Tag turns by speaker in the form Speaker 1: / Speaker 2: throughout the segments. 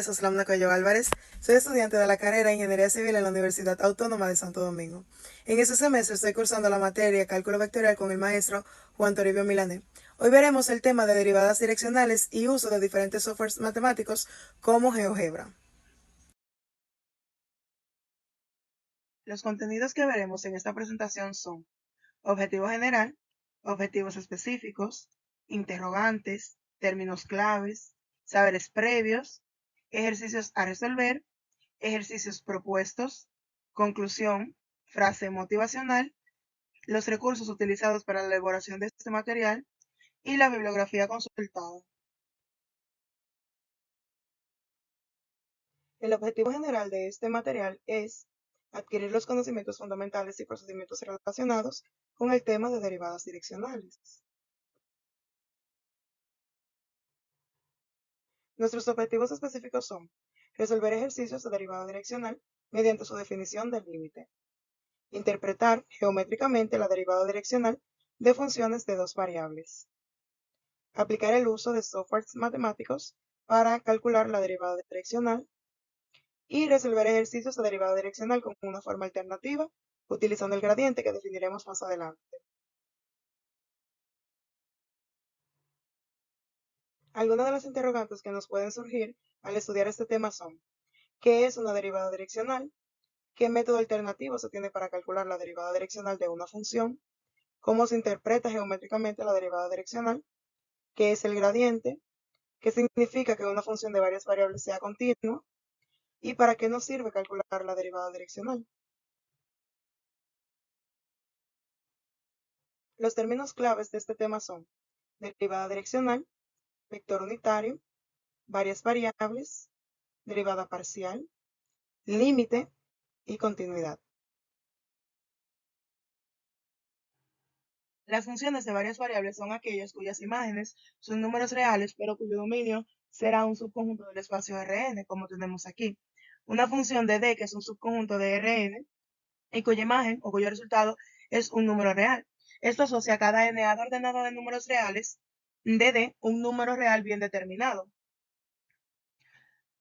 Speaker 1: es Aslamna Coello Álvarez. Soy estudiante de la carrera de Ingeniería Civil en la Universidad Autónoma de Santo Domingo. En este semestre estoy cursando la materia Cálculo Vectorial con el maestro Juan Toribio Milané. Hoy veremos el tema de derivadas direccionales y uso de diferentes softwares matemáticos como GeoGebra. Los contenidos que veremos en esta presentación son objetivo general, objetivos específicos, interrogantes, términos claves, saberes previos, ejercicios a resolver, ejercicios propuestos, conclusión, frase motivacional, los recursos utilizados para la elaboración de este material y la bibliografía consultada. El objetivo general de este material es adquirir los conocimientos fundamentales y procedimientos relacionados con el tema de derivadas direccionales. Nuestros objetivos específicos son resolver ejercicios de derivada direccional mediante su definición del límite, interpretar geométricamente la derivada direccional de funciones de dos variables, aplicar el uso de softwares matemáticos para calcular la derivada direccional y resolver ejercicios de derivada direccional con una forma alternativa utilizando el gradiente que definiremos más adelante. Algunas de las interrogantes que nos pueden surgir al estudiar este tema son: ¿qué es una derivada direccional? ¿Qué método alternativo se tiene para calcular la derivada direccional de una función? ¿Cómo se interpreta geométricamente la derivada direccional? ¿Qué es el gradiente? ¿Qué significa que una función de varias variables sea continua? ¿Y para qué nos sirve calcular la derivada direccional? Los términos claves de este tema son derivada direccional, vector unitario, varias variables, derivada parcial, límite y continuidad. Las funciones de varias variables son aquellas cuyas imágenes son números reales, pero cuyo dominio será un subconjunto del espacio Rn, como tenemos aquí. Una función de D, que es un subconjunto de Rn, y cuya imagen o cuyo resultado es un número real. Esto asocia a cada n-ado ordenado de números reales de D un número real bien determinado.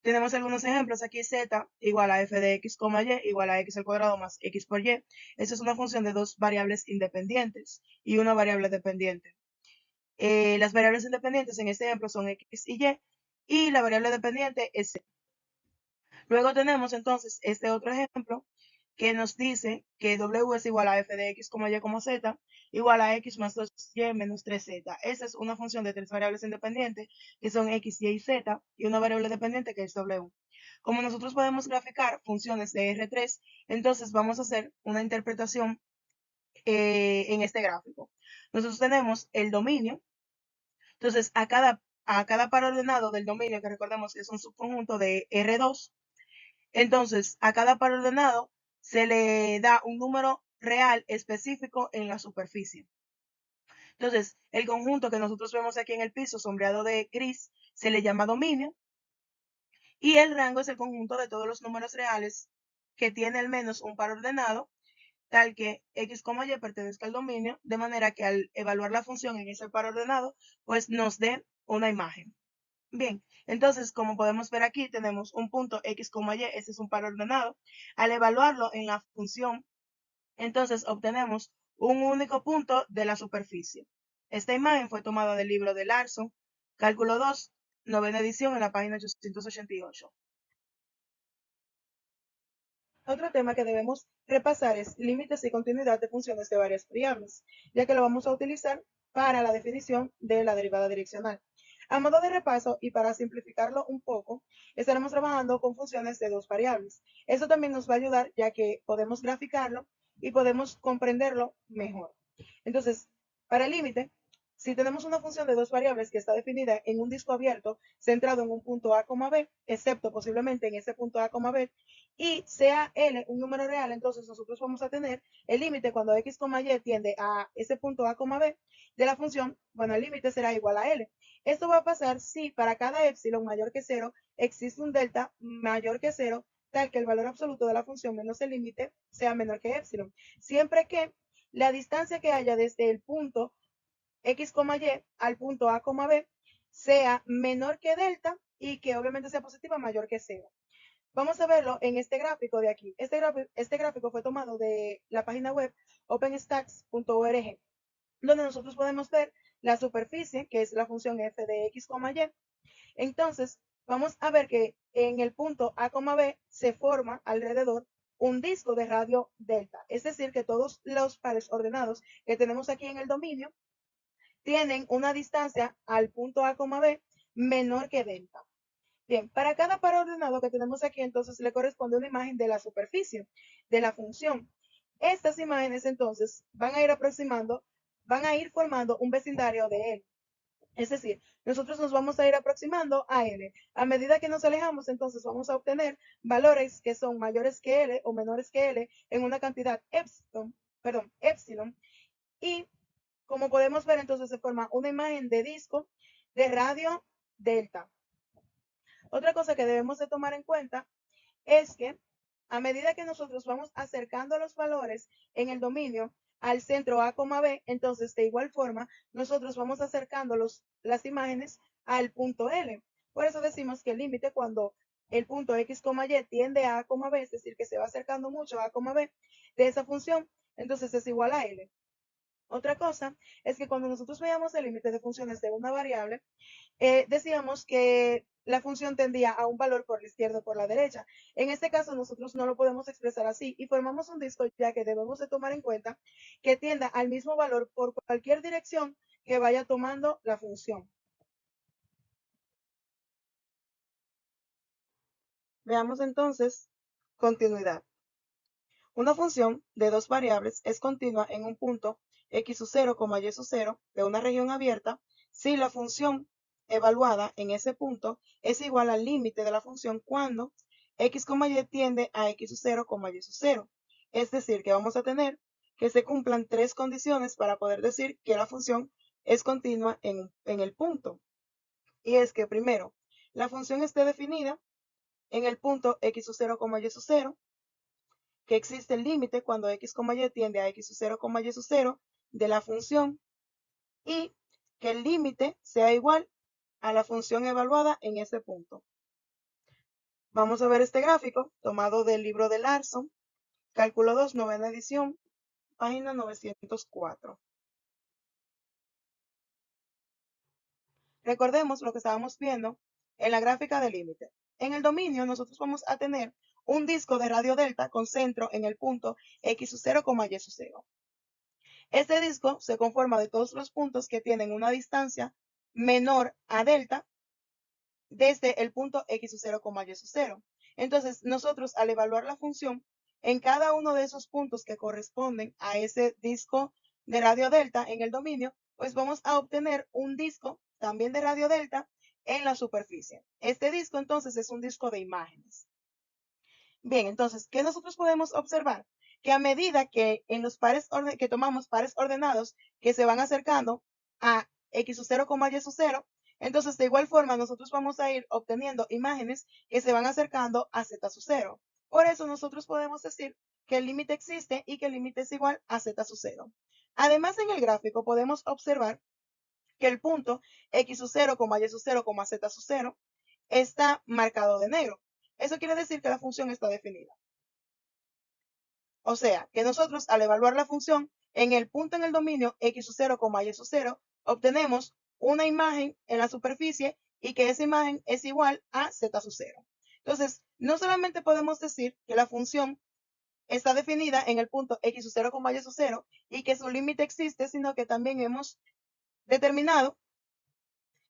Speaker 1: Tenemos algunos ejemplos aquí: z igual a f de x, y igual a x al cuadrado más x por y. Esta es una función de dos variables independientes y una variable dependiente. Las variables independientes en este ejemplo son x y la variable dependiente es z. Luego tenemos entonces este otro ejemplo que nos dice que w es igual a f de x, y, z igual a x más 2y menos 3z. Esa es una función de tres variables independientes que son x, y z y una variable dependiente que es w. Como nosotros podemos graficar funciones de R3, entonces vamos a hacer una interpretación en este gráfico. Nosotros tenemos el dominio. Entonces, a cada par ordenado del dominio, que recordemos que es un subconjunto de R2, entonces a cada par ordenado se le da un número real específico en la superficie. Entonces, el conjunto que nosotros vemos aquí en el piso, sombreado de gris, se le llama dominio, y el rango es el conjunto de todos los números reales que tiene al menos un par ordenado, tal que x, y pertenezca al dominio, de manera que al evaluar la función en ese par ordenado, pues nos dé una imagen. Bien, entonces, como podemos ver aquí, tenemos un punto x, y, ese es un par ordenado. Al evaluarlo en la función, entonces obtenemos un único punto de la superficie. Esta imagen fue tomada del libro de Larson, Cálculo 2, novena edición, en la página 888. Otro tema que debemos repasar es límites y continuidad de funciones de varias variables, ya que lo vamos a utilizar para la definición de la derivada direccional. A modo de repaso y para simplificarlo un poco, estaremos trabajando con funciones de dos variables. Eso también nos va a ayudar, ya que podemos graficarlo y podemos comprenderlo mejor. Entonces, para el límite, si tenemos una función de dos variables que está definida en un disco abierto centrado en un punto A, B, excepto posiblemente en ese punto A, B, y sea L un número real, entonces nosotros vamos a tener el límite cuando x, y tiende a ese punto A, B de la función. Bueno, el límite será igual a L. Esto va a pasar si para cada epsilon mayor que 0 existe un delta mayor que 0, tal que el valor absoluto de la función menos el límite sea menor que epsilon. Siempre que la distancia que haya desde el punto x, y al punto A, B sea menor que delta y que obviamente sea positiva mayor que cero. Vamos a verlo en este gráfico de aquí. Este gráfico fue tomado de la página web openstacks.org, donde nosotros podemos ver la superficie, que es la función f de x, y. Entonces, vamos a ver que en el punto A, B se forma alrededor un disco de radio delta. Es decir, que todos los pares ordenados que tenemos aquí en el dominio tienen una distancia al punto A, B menor que delta. Bien, para cada par ordenado que tenemos aquí, entonces le corresponde una imagen de la superficie de la función. Estas imágenes entonces van a ir aproximando, van a ir formando un vecindario de él. Es decir, nosotros nos vamos a ir aproximando a L. A medida que nos alejamos, entonces vamos a obtener valores que son mayores que L o menores que L en una cantidad epsilon. Y como podemos ver, entonces se forma una imagen de disco de radio delta. Otra cosa que debemos de tomar en cuenta es que a medida que nosotros vamos acercando los valores en el dominio al centro A, B, entonces de igual forma nosotros vamos acercando las imágenes al punto L. Por eso decimos que el límite cuando el punto X, Y tiende a A, B, es decir, que se va acercando mucho a A, B de esa función, entonces es igual a L. Otra cosa es que cuando nosotros veamos el límite de funciones de una variable, decíamos que la función tendía a un valor por la izquierda o por la derecha. En este caso nosotros no lo podemos expresar así y formamos un disco ya que debemos de tomar en cuenta que tienda al mismo valor por cualquier dirección que vaya tomando la función. Veamos entonces continuidad. Una función de dos variables es continua en un punto x sub 0, y sub 0 de una región abierta si la función evaluada en ese punto es igual al límite de la función cuando x, y tiende a x sub 0, y sub 0. Es decir, que vamos a tener que se cumplan tres condiciones para poder decir que la función es continua en el punto. Y es que primero, la función esté definida en el punto x sub 0, y sub 0, que existe el límite cuando x, y tiende a x sub 0, y sub 0 de la función y que el límite sea igual a la función evaluada en ese punto. Vamos a ver este gráfico tomado del libro de Larson, Cálculo 2, novena edición, página 904. Recordemos lo que estábamos viendo en la gráfica de límite. En el dominio nosotros vamos a tener un disco de radio delta con centro en el punto x sub 0, y sub 0. Este disco se conforma de todos los puntos que tienen una distancia menor a delta desde el punto x sub 0, y sub 0. Entonces, nosotros al evaluar la función, en cada uno de esos puntos que corresponden a ese disco de radio delta en el dominio, pues vamos a obtener un disco también de radio delta en la superficie. Este disco entonces es un disco de imágenes. Bien, entonces, ¿qué nosotros podemos observar? Que a medida que en los pares que tomamos pares ordenados que se van acercando a x sub 0, y sub 0, entonces de igual forma nosotros vamos a ir obteniendo imágenes que se van acercando a z sub 0. Por eso nosotros podemos decir que el límite existe y que el límite es igual a z sub 0. Además, en el gráfico podemos observar que el punto x sub 0, y sub 0, z sub 0 está marcado de negro. Eso quiere decir que la función está definida. O sea, que nosotros al evaluar la función en el punto en el dominio x sub 0, y sub 0, obtenemos una imagen en la superficie y que esa imagen es igual a z sub 0. Entonces, no solamente podemos decir que la función está definida en el punto x sub 0, y sub 0 y que su límite existe, sino que también hemos determinado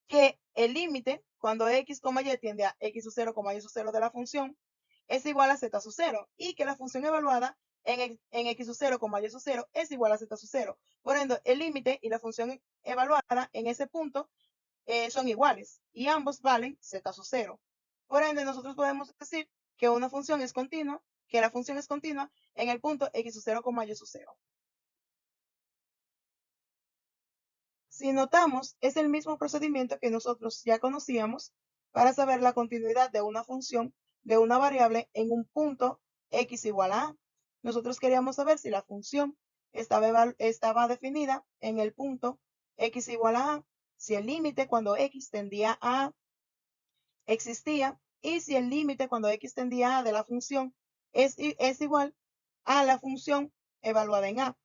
Speaker 1: que el límite cuando x, y tiende a x sub 0, y sub 0 de la función es igual a z sub 0 y que la función evaluada en x sub 0, y sub 0 es igual a z sub 0. Por ende, el límite y la función evaluada en ese punto son iguales y ambos valen z sub 0. Por ende, nosotros podemos decir que una función es continua, que la función es continua en el punto x sub 0, y sub 0. Si notamos, es el mismo procedimiento que nosotros ya conocíamos para saber la continuidad de una función de una variable en un punto x igual a a. Nosotros queríamos saber si la función estaba definida en el punto x igual a a si el límite cuando x tendía a existía y si el límite cuando x tendía a de la función es igual a la función evaluada en a.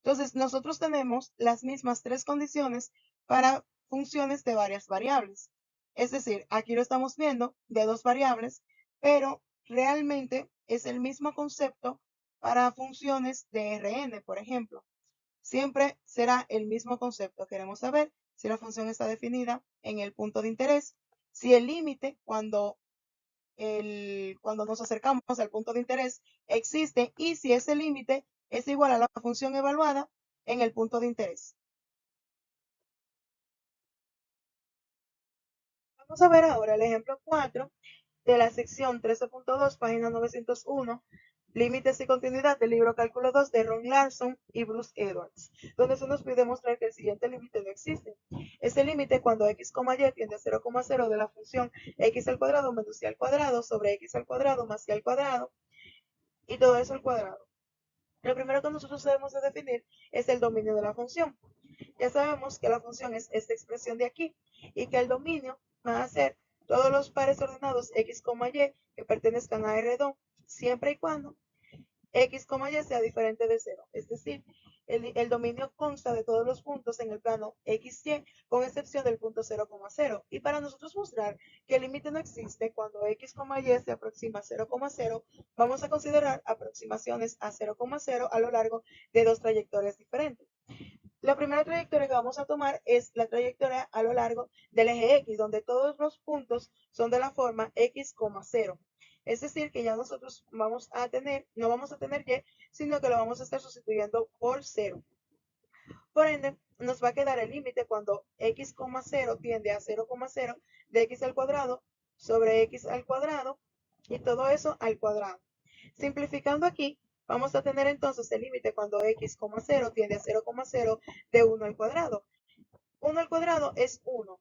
Speaker 1: Entonces, nosotros tenemos las mismas tres condiciones para funciones de varias variables. Es decir, aquí lo estamos viendo de dos variables, pero realmente es el mismo concepto para funciones de Rn, por ejemplo. Siempre será el mismo concepto. Queremos saber si la función está definida en el punto de interés, si el límite cuando nos acercamos al punto de interés existe y si ese límite es igual a la función evaluada en el punto de interés. Vamos a ver ahora el ejemplo 4 de la sección 13.2, página 901, límites y continuidad del libro Cálculo 2 de Ron Larson y Bruce Edwards, donde se nos pide demostrar que el siguiente límite no existe. Este límite cuando x, y tiende a 0,0 de la función x al cuadrado menos y al cuadrado sobre x al cuadrado más y al cuadrado y todo eso al cuadrado. Lo primero que nosotros debemos de definir es el dominio de la función. Ya sabemos que la función es esta expresión de aquí y que el dominio va a ser todos los pares ordenados x, y que pertenezcan a R2 siempre y cuando x, y sea diferente de 0. Es decir, el dominio consta de todos los puntos en el plano x, y, con excepción del punto 0,0. Y para nosotros mostrar que el límite no existe cuando x, y se aproxima a 0,0, vamos a considerar aproximaciones a 0,0 a lo largo de dos trayectorias diferentes. La primera trayectoria que vamos a tomar es la trayectoria a lo largo del eje X, donde todos los puntos son de la forma X, 0. Es decir, que ya nosotros vamos a tener, no vamos a tener Y, sino que lo vamos a estar sustituyendo por 0. Por ende, nos va a quedar el límite cuando x, 0 tiende a 0,0 de x al cuadrado sobre x al cuadrado y todo eso al cuadrado. Simplificando aquí, vamos a tener entonces el límite cuando x, 0 tiende a 0,0 de 1 al cuadrado. 1 al cuadrado es 1.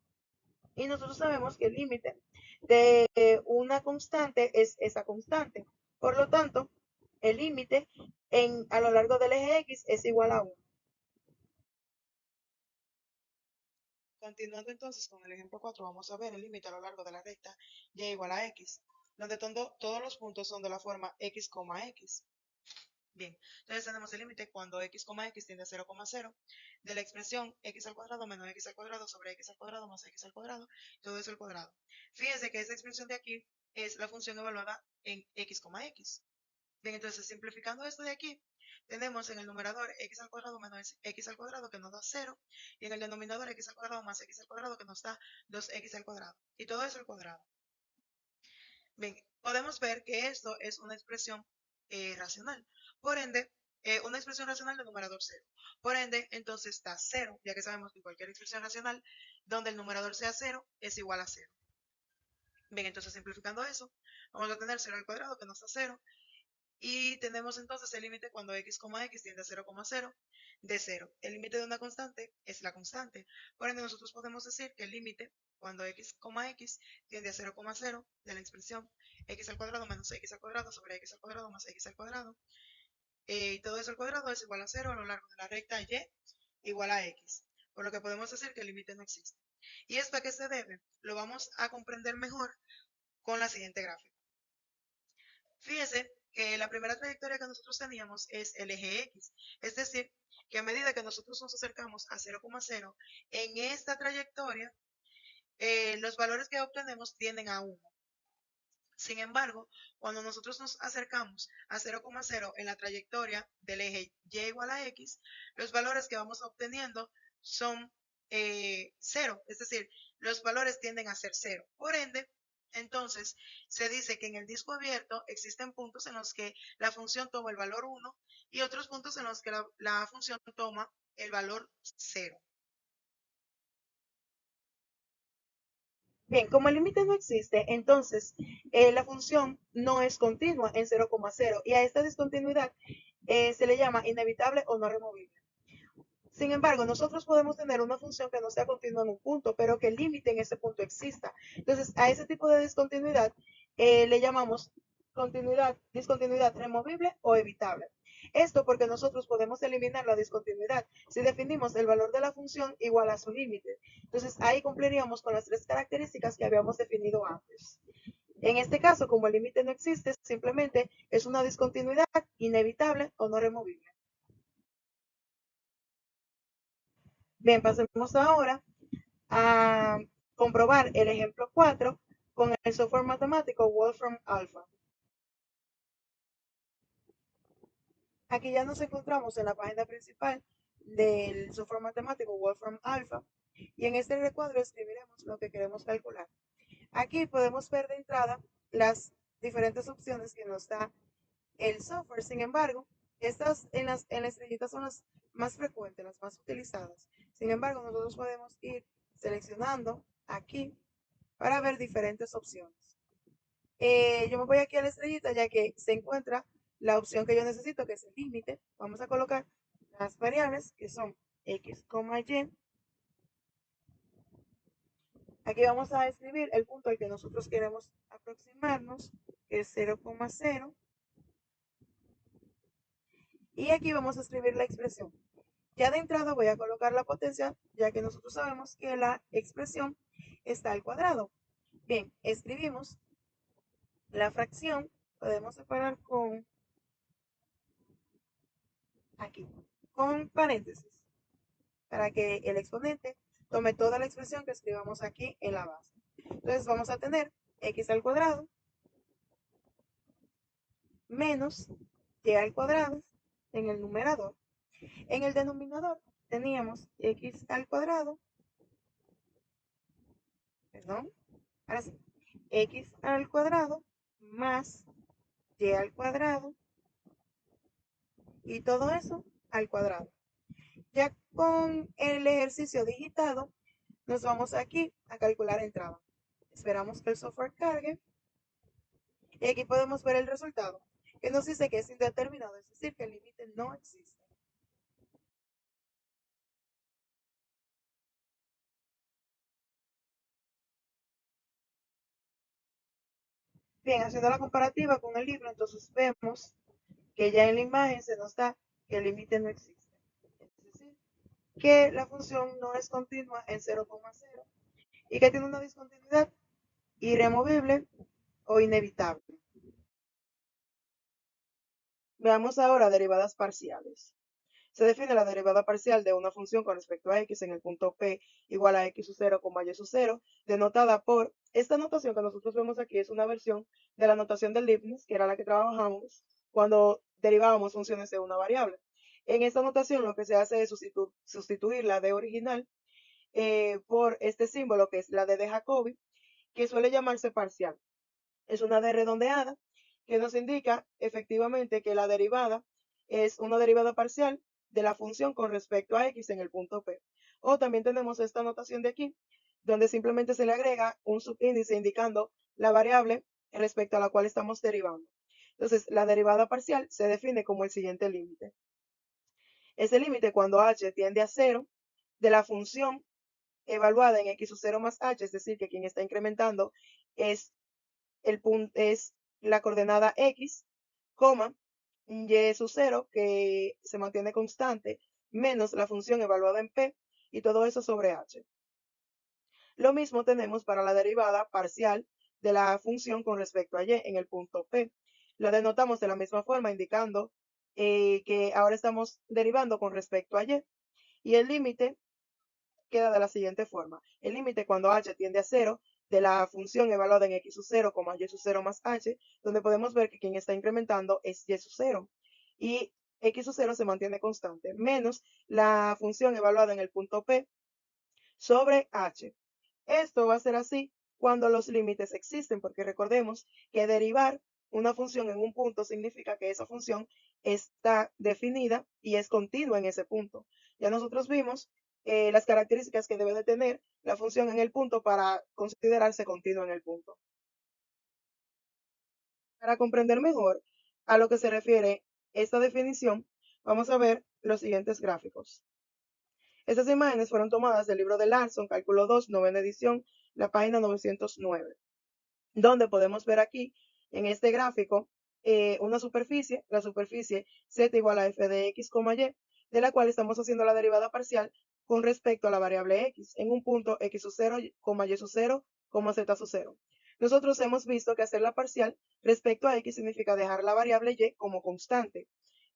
Speaker 1: Y nosotros sabemos que el límite de una constante es esa constante. Por lo tanto, el límite a lo largo del eje X es igual a 1. Continuando entonces con el ejemplo 4, vamos a ver el límite a lo largo de la recta y igual a x, donde todos los puntos son de la forma x, x. Bien, entonces tenemos el límite cuando x, x tiende a 0,0 de la expresión x al cuadrado menos x al cuadrado sobre x al cuadrado más x al cuadrado, todo eso al cuadrado. Fíjense que esta expresión de aquí es la función evaluada en x, x. Bien, entonces simplificando esto de aquí, tenemos en el numerador x al cuadrado menos x al cuadrado que nos da 0 y en el denominador x al cuadrado más x al cuadrado que nos da 2x al cuadrado y todo eso al cuadrado. Bien, podemos ver que esto es una expresión racional. Por ende, una expresión racional de numerador 0. Por ende, entonces está 0, ya que sabemos que cualquier expresión racional donde el numerador sea 0 es igual a 0. Bien, entonces simplificando eso, vamos a tener 0 al cuadrado que nos da 0 y tenemos entonces el límite cuando x, x tiende a 0,0 de 0. El límite de una constante es la constante. Por ende, nosotros podemos decir que el límite cuando x, x tiende a 0,0 de la expresión x al cuadrado menos x al cuadrado sobre x al cuadrado más x al cuadrado, y todo eso al cuadrado es igual a 0 a lo largo de la recta y igual a x. Por lo que podemos decir que el límite no existe. ¿Y esto a qué se debe? Lo vamos a comprender mejor con la siguiente gráfica. Fíjese que la primera trayectoria que nosotros teníamos es el eje X, es decir, que a medida que nosotros nos acercamos a 0,0 en esta trayectoria, los valores que obtenemos tienden a 1. Sin embargo, cuando nosotros nos acercamos a 0,0 en la trayectoria del eje Y igual a X, los valores que vamos obteniendo son 0, es decir, los valores tienden a ser 0. Por ende, entonces, se dice que en el disco abierto existen puntos en los que la función toma el valor 1 y otros puntos en los que la función toma el valor 0. Bien, como el límite no existe, entonces la función no es continua en 0,0 y a esta discontinuidad se le llama inevitable o no removible. Sin embargo, nosotros podemos tener una función que no sea continua en un punto, pero que el límite en ese punto exista. Entonces, a ese tipo de discontinuidad le llamamos discontinuidad removible o evitable. Esto porque nosotros podemos eliminar la discontinuidad si definimos el valor de la función igual a su límite. Entonces ahí cumpliríamos con las tres características que habíamos definido antes. En este caso, como el límite no existe, simplemente es una discontinuidad inevitable o no removible. Bien, pasemos ahora a comprobar el ejemplo 4 con el software matemático Wolfram Alpha. Aquí ya nos encontramos en la página principal del software matemático Wolfram Alpha y en este recuadro escribiremos lo que queremos calcular. Aquí podemos ver de entrada las diferentes opciones que nos da el software. Sin embargo, estas en la estrellita son las más frecuentes, las más utilizadas. Sin embargo, nosotros podemos ir seleccionando aquí para ver diferentes opciones. Yo me voy aquí a la estrellita ya que se encuentra la opción que yo necesito, que es el límite. Vamos a colocar las variables que son x, y. Aquí vamos a escribir el punto al que nosotros queremos aproximarnos, que es 0,0. Y aquí vamos a escribir la expresión. Ya de entrada voy a colocar la potencia, ya que nosotros sabemos que la expresión está al cuadrado. Bien, escribimos la fracción, podemos separar con aquí, con paréntesis, para que el exponente tome toda la expresión que escribamos aquí en la base. Entonces vamos a tener x al cuadrado menos y al cuadrado en el numerador. En el denominador teníamos x al cuadrado, perdón, ahora sí, x al cuadrado más y al cuadrado y todo eso al cuadrado. Ya con el ejercicio digitado, nos vamos aquí a calcular entrada. Esperamos que el software cargue y aquí podemos ver el resultado, que nos dice que es indeterminado, es decir, que el límite no existe. Bien, haciendo la comparativa con el libro, entonces vemos que ya en la imagen se nos da que el límite no existe. Es decir, que la función no es continua en 0,0 y que tiene una discontinuidad irremovible o inevitable. Veamos ahora derivadas parciales. Se define la derivada parcial de una función con respecto a x en el punto P igual a x sub 0, y sub 0, denotada por esta notación que nosotros vemos aquí, es una versión de la notación del Leibniz, que era la que trabajamos cuando derivábamos funciones de una variable. En esta notación lo que se hace es sustituir la d original por este símbolo que es la d de Jacobi, que suele llamarse parcial. Es una d redondeada que nos indica efectivamente que la derivada es una derivada parcial de la función con respecto a x en el punto P. O también tenemos esta notación de aquí, donde simplemente se le agrega un subíndice indicando la variable respecto a la cual estamos derivando. Entonces, la derivada parcial se define como el siguiente límite. Ese límite cuando h tiende a 0 de la función evaluada en x sub 0 más h, es decir, que quien está incrementando es el punto es la coordenada x, coma, y sub 0, que se mantiene constante, menos la función evaluada en p, y todo eso sobre h. Lo mismo tenemos para la derivada parcial de la función con respecto a y en el punto p. La denotamos de la misma forma, indicando que ahora estamos derivando con respecto a y el límite queda de la siguiente forma. El límite cuando h tiende a 0 de la función evaluada en x sub 0, y sub 0 más h, donde podemos ver que quien está incrementando es y sub 0. Y x sub 0 se mantiene constante, menos la función evaluada en el punto P sobre h. Esto va a ser así cuando los límites existen, porque recordemos que derivar una función en un punto significa que esa función está definida y es continua en ese punto. Ya nosotros vimos las características que debe de tener la función en el punto para considerarse continua en el punto. Para comprender mejor a lo que se refiere esta definición, vamos a ver los siguientes gráficos. Estas imágenes fueron tomadas del libro de Larson, Cálculo 2, novena edición, la página 909, donde podemos ver aquí en este gráfico una superficie, la superficie z igual a f de x, y, de la cual estamos haciendo la derivada parcial con respecto a la variable x en un punto x sub 0, y sub 0, z sub 0. Nosotros hemos visto que hacer la parcial respecto a x significa dejar la variable y como constante.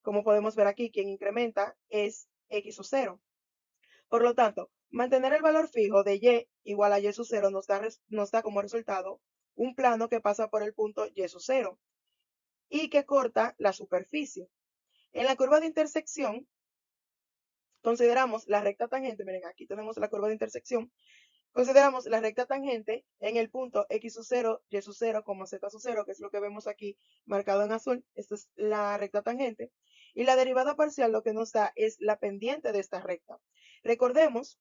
Speaker 1: Como podemos ver aquí, quien incrementa es x sub 0. Por lo tanto, mantener el valor fijo de y igual a y sub 0 nos da como resultado un plano que pasa por el punto y sub 0 y que corta la superficie. En la curva de intersección, consideramos la recta tangente, miren, aquí tenemos la curva de intersección, consideramos la recta tangente en el punto x sub 0, y sub 0, z sub 0, que es lo que vemos aquí marcado en azul. Esta es la recta tangente. Y la derivada parcial lo que nos da es la pendiente de esta recta. Recordemos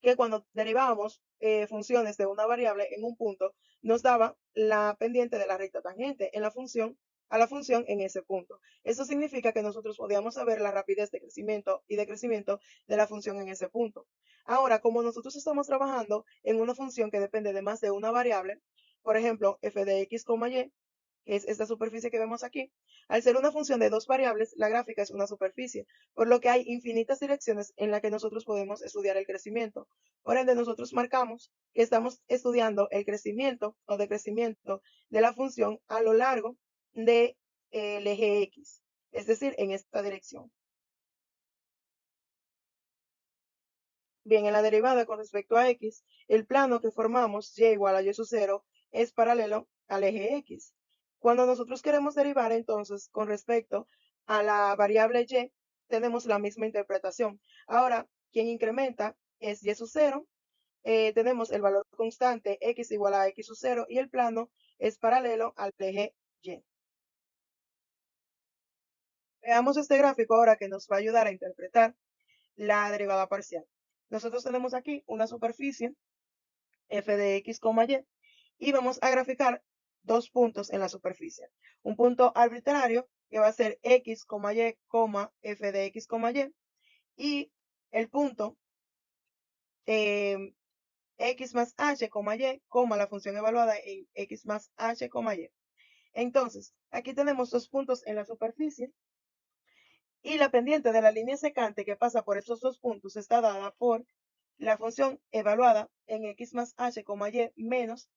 Speaker 1: que cuando derivábamos funciones de una variable en un punto, nos daba la pendiente de la recta tangente en la función a la función en ese punto. Eso significa que nosotros podíamos saber la rapidez de crecimiento y decrecimiento de la función en ese punto. Ahora, como nosotros estamos trabajando en una función que depende de más de una variable, por ejemplo, f de x, y, que es esta superficie que vemos aquí, al ser una función de dos variables, la gráfica es una superficie, por lo que hay infinitas direcciones en las que nosotros podemos estudiar el crecimiento. Por ende, nosotros marcamos que estamos estudiando el crecimiento o decrecimiento de la función a lo largo del eje X, es decir, en esta dirección. Bien, en la derivada con respecto a X, el plano que formamos, y igual a y sub 0, es paralelo al eje X. Cuando nosotros queremos derivar, entonces, con respecto a la variable y, tenemos la misma interpretación. Ahora, quien incrementa es y sub 0, tenemos el valor constante x igual a x sub 0 y el plano es paralelo al eje y. Veamos este gráfico ahora que nos va a ayudar a interpretar la derivada parcial. Nosotros tenemos aquí una superficie f de x, y vamos a graficar dos puntos en la superficie. Un punto arbitrario que va a ser x, y, f de x, y el punto x más h, y, la función evaluada en x más h, y. Entonces, aquí tenemos dos puntos en la superficie y la pendiente de la línea secante que pasa por estos dos puntos está dada por la función evaluada en x más h, y menos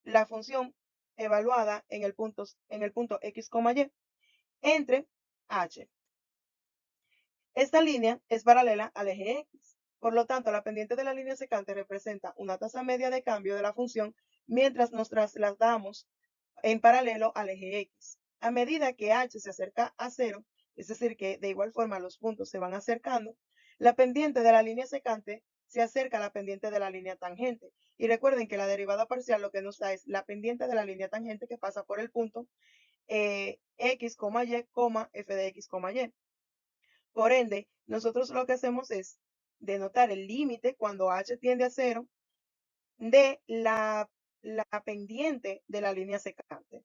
Speaker 1: la función evaluada en el punto x, y entre h. Esta línea es paralela al eje x. Por lo tanto, la pendiente de la línea secante representa una tasa media de cambio de la función mientras nos trasladamos en paralelo al eje x. A medida que h se acerca a 0, es decir, que de igual forma los puntos se van acercando, la pendiente de la línea secante se acerca a la pendiente de la línea tangente. Y recuerden que la derivada parcial lo que nos da es la pendiente de la línea tangente que pasa por el punto x, y, f de x, y. Por ende, nosotros lo que hacemos es denotar el límite cuando h tiende a 0 de la pendiente de la línea secante.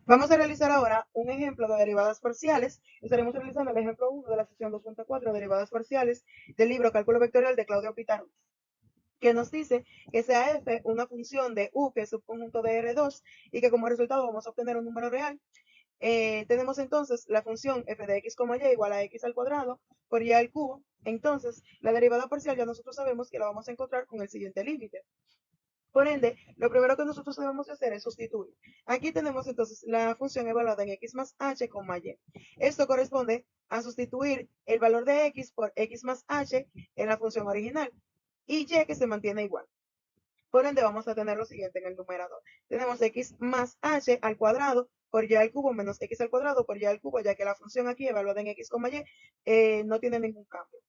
Speaker 1: Vamos a realizar ahora un ejemplo de derivadas parciales. Estaremos realizando el ejemplo 1 de la sesión 2.4, derivadas parciales, del libro Cálculo Vectorial de Claudio Pizarro, que nos dice que sea f una función de u, que es subconjunto de R2, y que como resultado vamos a obtener un número real. Tenemos entonces la función f de x, y igual a x al cuadrado por y al cubo. Entonces, la derivada parcial ya nosotros sabemos que la vamos a encontrar con el siguiente límite. Por ende, lo primero que nosotros debemos hacer es sustituir. Aquí tenemos entonces la función evaluada en x más h, y. Esto corresponde a sustituir el valor de x por x más h en la función original y y que se mantiene igual. Por ende, vamos a tener lo siguiente en el numerador. Tenemos x más h al cuadrado por y al cubo menos x al cuadrado por y al cubo, ya que la función aquí evaluada en x, y no tiene ningún cambio.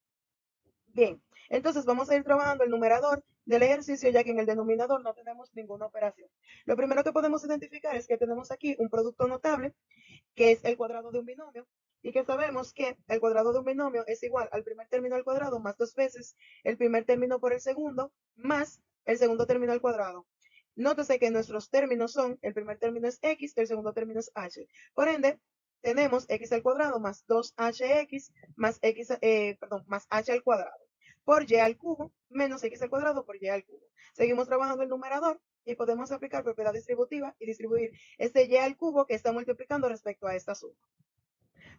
Speaker 1: Bien, entonces vamos a ir trabajando el numerador del ejercicio, ya que en el denominador no tenemos ninguna operación. Lo primero que podemos identificar es que tenemos aquí un producto notable, que es el cuadrado de un binomio, y que sabemos que el cuadrado de un binomio es igual al primer término al cuadrado más dos veces el primer término por el segundo más el segundo término al cuadrado. Nótese que nuestros términos son, el primer término es x, el segundo término es h. Por ende, tenemos x al cuadrado más 2hx más más h al cuadrado por y al cubo menos x al cuadrado por y al cubo. Seguimos trabajando el numerador y podemos aplicar propiedad distributiva y distribuir este y al cubo que está multiplicando respecto a esta suma.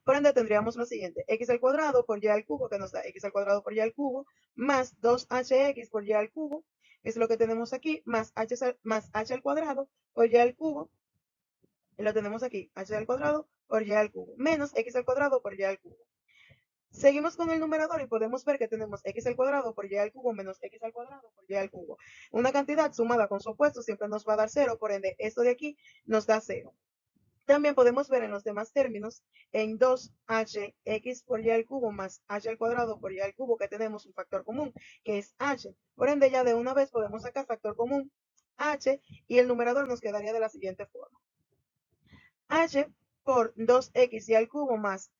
Speaker 1: Por ende, tendríamos lo siguiente, x al cuadrado por y al cubo, que nos da x al cuadrado por y al cubo, más 2hx por y al cubo, que es lo que tenemos aquí, más h al cuadrado por y al cubo, y lo tenemos aquí, h al cuadrado por y al cubo, menos x al cuadrado por y al cubo. Seguimos con el numerador y podemos ver que tenemos x al cuadrado por y al cubo menos x al cuadrado por y al cubo. Una cantidad sumada con su opuesto siempre nos va a dar 0, por ende esto de aquí nos da 0. También podemos ver en los demás términos, en 2hx por y al cubo más h al cuadrado por y al cubo, que tenemos un factor común, que es h. Por ende, ya de una vez podemos sacar factor común h y el numerador nos quedaría de la siguiente forma. H por 2x y al cubo más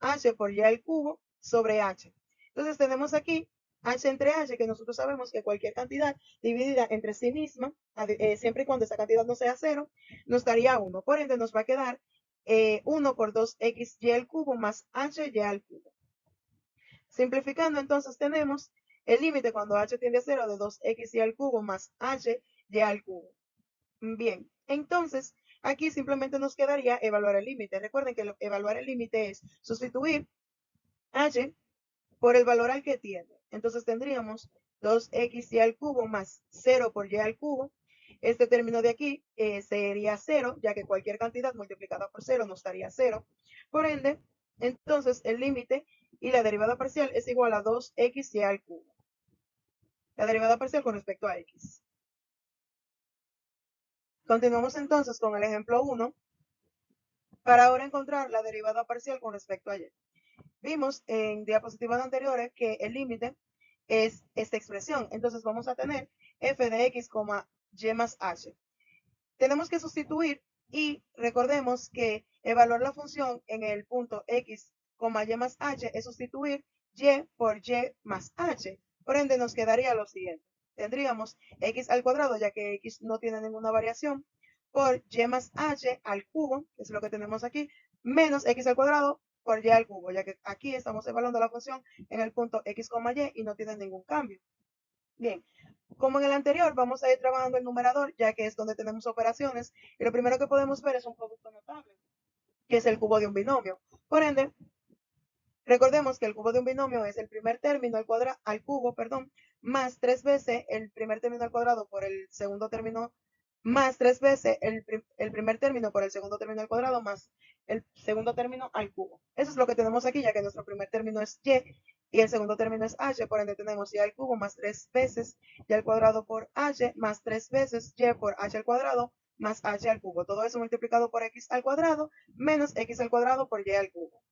Speaker 1: h por y al cubo sobre h. Entonces tenemos aquí h entre h, que nosotros sabemos que cualquier cantidad dividida entre sí misma, siempre y cuando esa cantidad no sea 0, nos daría 1. Por ende nos va a quedar 1 por 2xy al cubo más hy al cubo. Simplificando, entonces tenemos el límite cuando h tiende a 0 de 2xy al cubo más hy al cubo. Bien, entonces aquí simplemente nos quedaría evaluar el límite. Recuerden que evaluar el límite es sustituir h por el valor al que tiende. Entonces tendríamos 2xy al cubo más 0 por y al cubo. Este término de aquí sería 0, ya que cualquier cantidad multiplicada por 0 nos daría 0. Por ende, entonces el límite y la derivada parcial es igual a 2xy al cubo. La derivada parcial con respecto a x. Continuamos entonces con el ejemplo 1 para ahora encontrar la derivada parcial con respecto a y. Vimos en diapositivas anteriores que el límite es esta expresión. Entonces vamos a tener f de x, y más h. Tenemos que sustituir y recordemos que evaluar la función en el punto x, y más h es sustituir y por y más h. Por ende nos quedaría lo siguiente. Tendríamos x al cuadrado, ya que x no tiene ninguna variación, por y más h al cubo, que es lo que tenemos aquí, menos x al cuadrado por y al cubo, ya que aquí estamos evaluando la función en el punto x, y no tiene ningún cambio. Bien, como en el anterior, vamos a ir trabajando el numerador, ya que es donde tenemos operaciones, y lo primero que podemos ver es un producto notable, que es el cubo de un binomio. Por ende, recordemos que el cubo de un binomio es el primer término al cubo, más 3 veces el primer término al cuadrado por el segundo término, más 3 veces el primer término por el segundo término al cuadrado, más el segundo término al cubo. Eso es lo que tenemos aquí, ya que nuestro primer término es y el segundo término es h, por ende tenemos y al cubo más 3 veces y al cuadrado por h, más 3 veces y por h al cuadrado, más h al cubo. Todo eso multiplicado por x al cuadrado, menos x al cuadrado por y al cubo.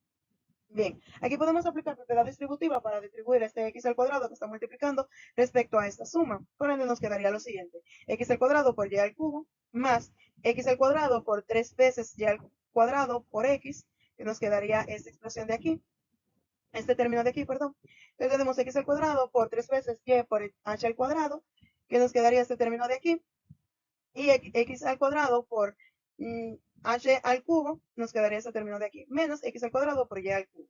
Speaker 1: Bien, aquí podemos aplicar propiedad distributiva para distribuir este x al cuadrado que está multiplicando respecto a esta suma. Por ende nos quedaría lo siguiente, x al cuadrado por y al cubo, más x al cuadrado por 3 veces y al cuadrado por x, que nos quedaría esta expresión de aquí, este término de aquí, perdón. Entonces tenemos x al cuadrado por 3 veces y por h al cuadrado, que nos quedaría este término de aquí, y x al cuadrado por h al cubo, nos quedaría este término de aquí, menos x al cuadrado por y al cubo.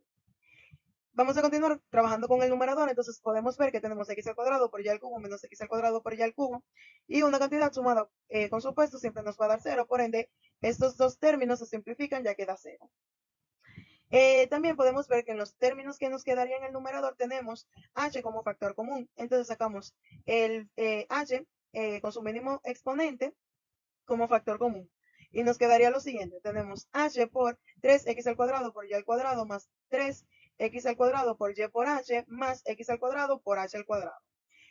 Speaker 1: Vamos a continuar trabajando con el numerador, entonces podemos ver que tenemos x al cuadrado por y al cubo menos x al cuadrado por y al cubo, y una cantidad sumada con su opuesto siempre nos va a dar 0, por ende estos dos términos se simplifican, ya queda 0. También podemos ver que en los términos que nos quedarían en el numerador tenemos h como factor común, entonces sacamos el h con su mínimo exponente como factor común. Y nos quedaría lo siguiente, tenemos h por 3x al cuadrado por y al cuadrado más 3x al cuadrado por y por h más x al cuadrado por h al cuadrado.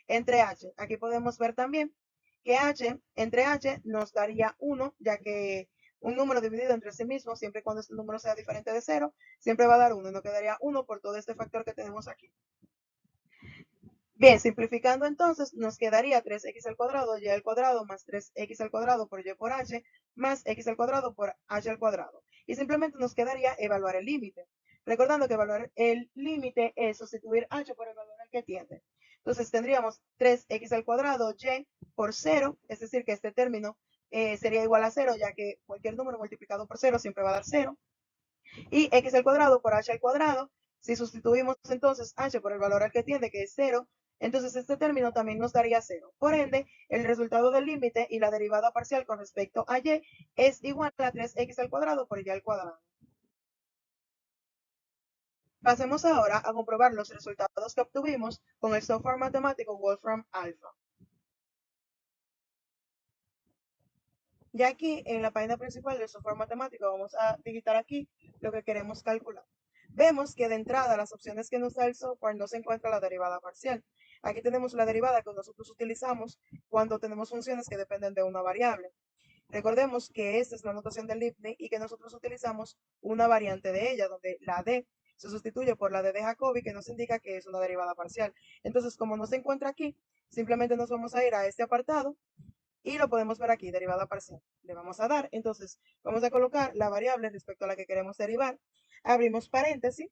Speaker 1: Entre h, aquí podemos ver también que h entre h nos daría 1, ya que un número dividido entre sí mismo, siempre y cuando este número sea diferente de 0, siempre va a dar 1, y nos quedaría 1 por todo este factor que tenemos aquí. Bien, simplificando entonces, nos quedaría 3x al cuadrado, y al cuadrado, más 3x al cuadrado por y por h, más x al cuadrado por h al cuadrado. Y simplemente nos quedaría evaluar el límite. Recordando que evaluar el límite es sustituir h por el valor al que tiende. Entonces tendríamos 3x al cuadrado y por 0, es decir, que este término sería igual a 0, ya que cualquier número multiplicado por 0 siempre va a dar 0. Y x al cuadrado por h al cuadrado, si sustituimos entonces h por el valor al que tiende, que es 0, Entonces este término también nos daría 0. Por ende, el resultado del límite y la derivada parcial con respecto a y es igual a 3x al cuadrado por y al cuadrado. Pasemos ahora a comprobar los resultados que obtuvimos con el software matemático Wolfram Alpha. Ya aquí en la página principal del software matemático vamos a digitar aquí lo que queremos calcular. Vemos que de entrada las opciones que nos da el software no se encuentra la derivada parcial. Aquí tenemos la derivada que nosotros utilizamos cuando tenemos funciones que dependen de una variable. Recordemos que esta es la notación del Leibniz y que nosotros utilizamos una variante de ella, donde la d se sustituye por la d de Jacobi, que nos indica que es una derivada parcial. Entonces, como no se encuentra aquí, simplemente nos vamos a ir a este apartado y lo podemos ver aquí, derivada parcial. Le vamos a dar, entonces vamos a colocar la variable respecto a la que queremos derivar. Abrimos paréntesis.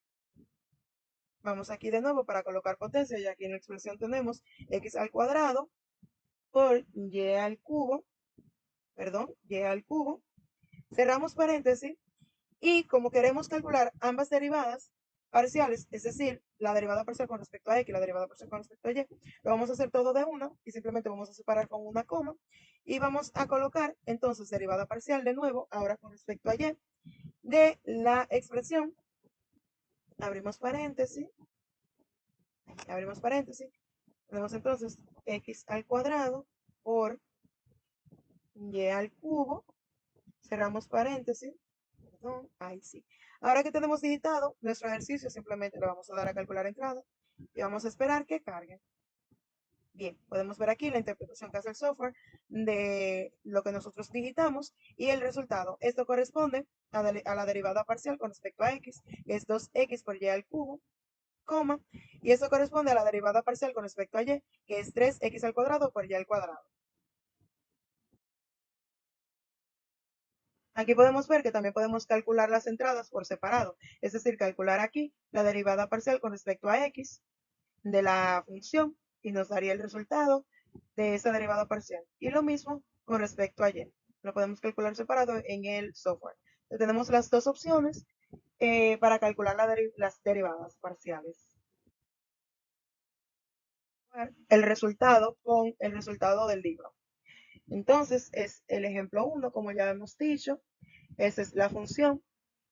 Speaker 1: Vamos aquí de nuevo para colocar potencia, y aquí en la expresión tenemos x al cuadrado por y al cubo, y al cubo. Cerramos paréntesis y como queremos calcular ambas derivadas parciales, es decir, la derivada parcial con respecto a x y la derivada parcial con respecto a y, lo vamos a hacer todo de una y simplemente vamos a separar con una coma y vamos a colocar entonces derivada parcial de nuevo, ahora con respecto a y, de la expresión, abrimos paréntesis, tenemos entonces x al cuadrado por y al cubo, cerramos paréntesis, perdón, ahí sí. Ahora que tenemos digitado nuestro ejercicio, simplemente le vamos a dar a calcular entrada y vamos a esperar que cargue. Bien, podemos ver aquí la interpretación que hace el software de lo que nosotros digitamos y el resultado. Esto corresponde a la derivada parcial con respecto a x, que es 2x por y al cubo, coma, y eso corresponde a la derivada parcial con respecto a y, que es 3x al cuadrado por y al cuadrado. Aquí podemos ver que también podemos calcular las entradas por separado, es decir, calcular aquí la derivada parcial con respecto a x de la función y nos daría el resultado de esa derivada parcial. Y lo mismo con respecto a y. Lo podemos calcular separado en el software. Entonces, tenemos las dos opciones para calcular las derivadas parciales. El resultado con el resultado del libro. Entonces es el ejemplo 1, como ya hemos dicho. Esa es la función.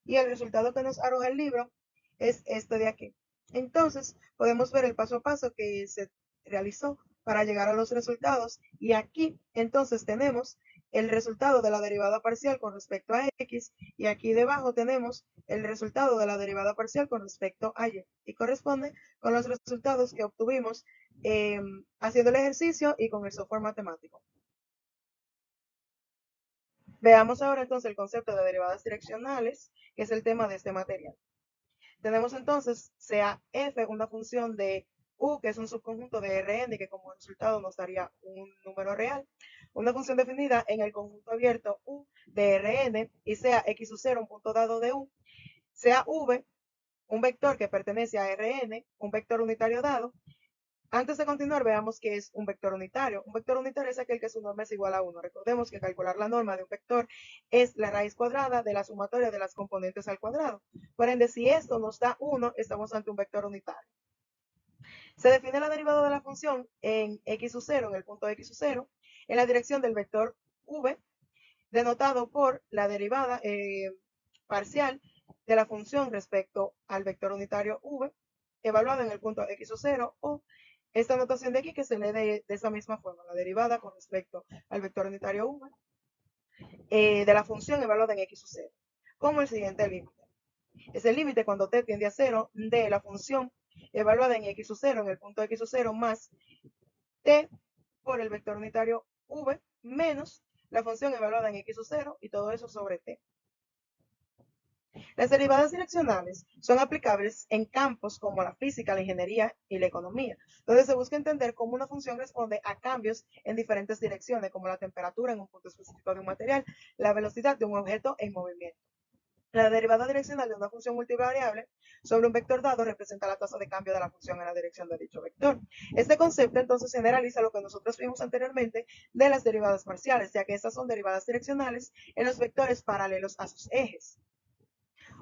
Speaker 1: Y el resultado que nos arroja el libro es este de aquí. Entonces, podemos ver el paso a paso que se realizó para llegar a los resultados. Y aquí, entonces, tenemos el resultado de la derivada parcial con respecto a x. Y aquí debajo tenemos el resultado de la derivada parcial con respecto a y. Y corresponde con los resultados que obtuvimos haciendo el ejercicio y con el software matemático. Veamos ahora entonces el concepto de derivadas direccionales, que es el tema de este material. Tenemos entonces CAF, una función de U, que es un subconjunto de Rn, que como resultado nos daría un número real. Una función definida en el conjunto abierto U de Rn y sea x0, un punto dado de U. Sea V, un vector que pertenece a Rn, un vector unitario dado. Antes de continuar, veamos qué es un vector unitario. Un vector unitario es aquel que su norma es igual a 1. Recordemos que calcular la norma de un vector es la raíz cuadrada de la sumatoria de las componentes al cuadrado. Por ende, si esto nos da 1, estamos ante un vector unitario. Se define la derivada de la función en x0, en el punto x0, en la dirección del vector v, denotado por la derivada parcial de la función respecto al vector unitario v, evaluada en el punto x0, o esta notación de aquí que se lee de esa misma forma, la derivada con respecto al vector unitario v de la función evaluada en x0, como el siguiente límite. Es el límite cuando t tiende a 0 de la función evaluada en x0 en el punto x0 más t por el vector unitario v menos la función evaluada en x0 y todo eso sobre t. Las derivadas direccionales son aplicables en campos como la física, la ingeniería y la economía, donde se busca entender cómo una función responde a cambios en diferentes direcciones, como la temperatura en un punto específico de un material, la velocidad de un objeto en movimiento. La derivada direccional de una función multivariable sobre un vector dado representa la tasa de cambio de la función en la dirección de dicho vector. Este concepto entonces generaliza lo que nosotros vimos anteriormente de las derivadas parciales, ya que estas son derivadas direccionales en los vectores paralelos a sus ejes.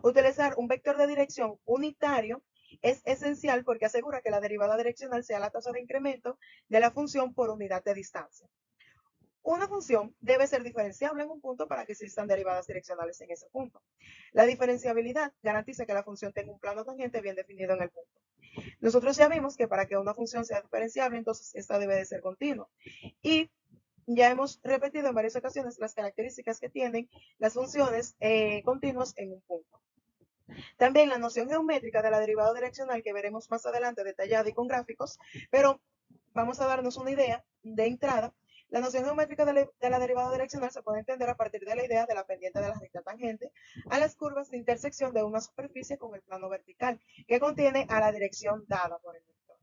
Speaker 1: Utilizar un vector de dirección unitario Es esencial porque asegura que la derivada direccional sea la tasa de incremento de la función por unidad de distancia. Una función debe ser diferenciable en un punto para que existan derivadas direccionales en ese punto. La diferenciabilidad garantiza que la función tenga un plano tangente bien definido en el punto. Nosotros ya vimos que para que una función sea diferenciable, entonces esta debe de ser continua. Y ya hemos repetido en varias ocasiones las características que tienen las funciones continuas en un punto. También la noción geométrica de la derivada direccional que veremos más adelante detallada y con gráficos, pero vamos a darnos una idea de entrada. La noción geométrica de la derivada direccional se puede entender a partir de la idea de la pendiente de la recta tangente a las curvas de intersección de una superficie con el plano vertical que contiene a la dirección dada por el vector.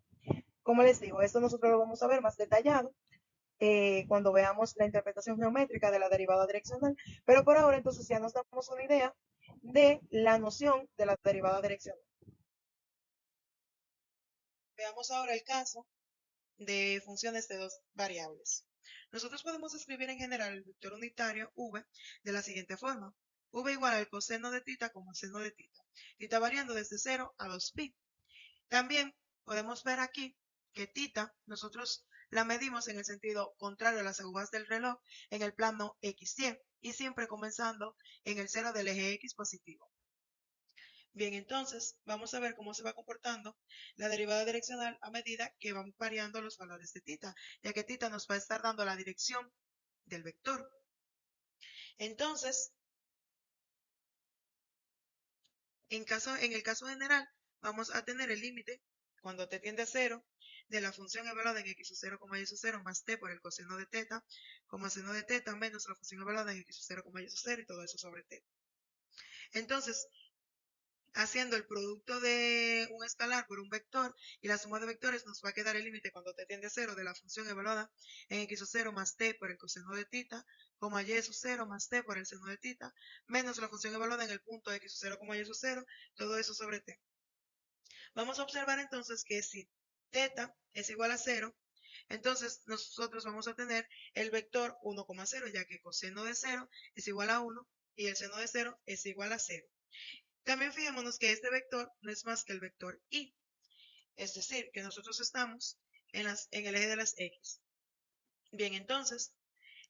Speaker 1: Como les digo, esto nosotros lo vamos a ver más detallado cuando veamos la interpretación geométrica de la derivada direccional, pero por ahora entonces ya nos damos una idea de la noción de la derivada direccional. Veamos ahora el caso de funciones de dos variables. Nosotros podemos escribir en general el vector unitario v de la siguiente forma. V igual al coseno de tita como seno de tita. Tita variando desde 0 a 2pi. También podemos ver aquí que tita nosotros la medimos en el sentido contrario a las agujas del reloj en el plano XY y siempre comenzando en el cero del eje X positivo. Bien, entonces vamos a ver cómo se va comportando la derivada direccional a medida que van variando los valores de tita, ya que tita nos va a estar dando la dirección del vector. Entonces, en el caso general, vamos a tener el límite cuando t tiende a 0 de la función evaluada en x sub 0, y sub 0 más t por el coseno de teta, seno de teta menos la función evaluada en x sub 0, y sub 0 y todo eso sobre t. Entonces, haciendo el producto de un escalar por un vector y la suma de vectores nos va a quedar el límite cuando t tiende a 0 de la función evaluada en x sub 0 más t por el coseno de tita, y sub 0 más t por el seno de tita, menos la función evaluada en el punto x sub 0, y sub 0, todo eso sobre t. Vamos a observar entonces que si θ es igual a 0, entonces nosotros vamos a tener el vector 1,0, ya que coseno de 0 es igual a 1 y el seno de 0 es igual a 0. También fijémonos que este vector no es más que el vector y, es decir, que nosotros estamos en el eje de las x. Bien, entonces,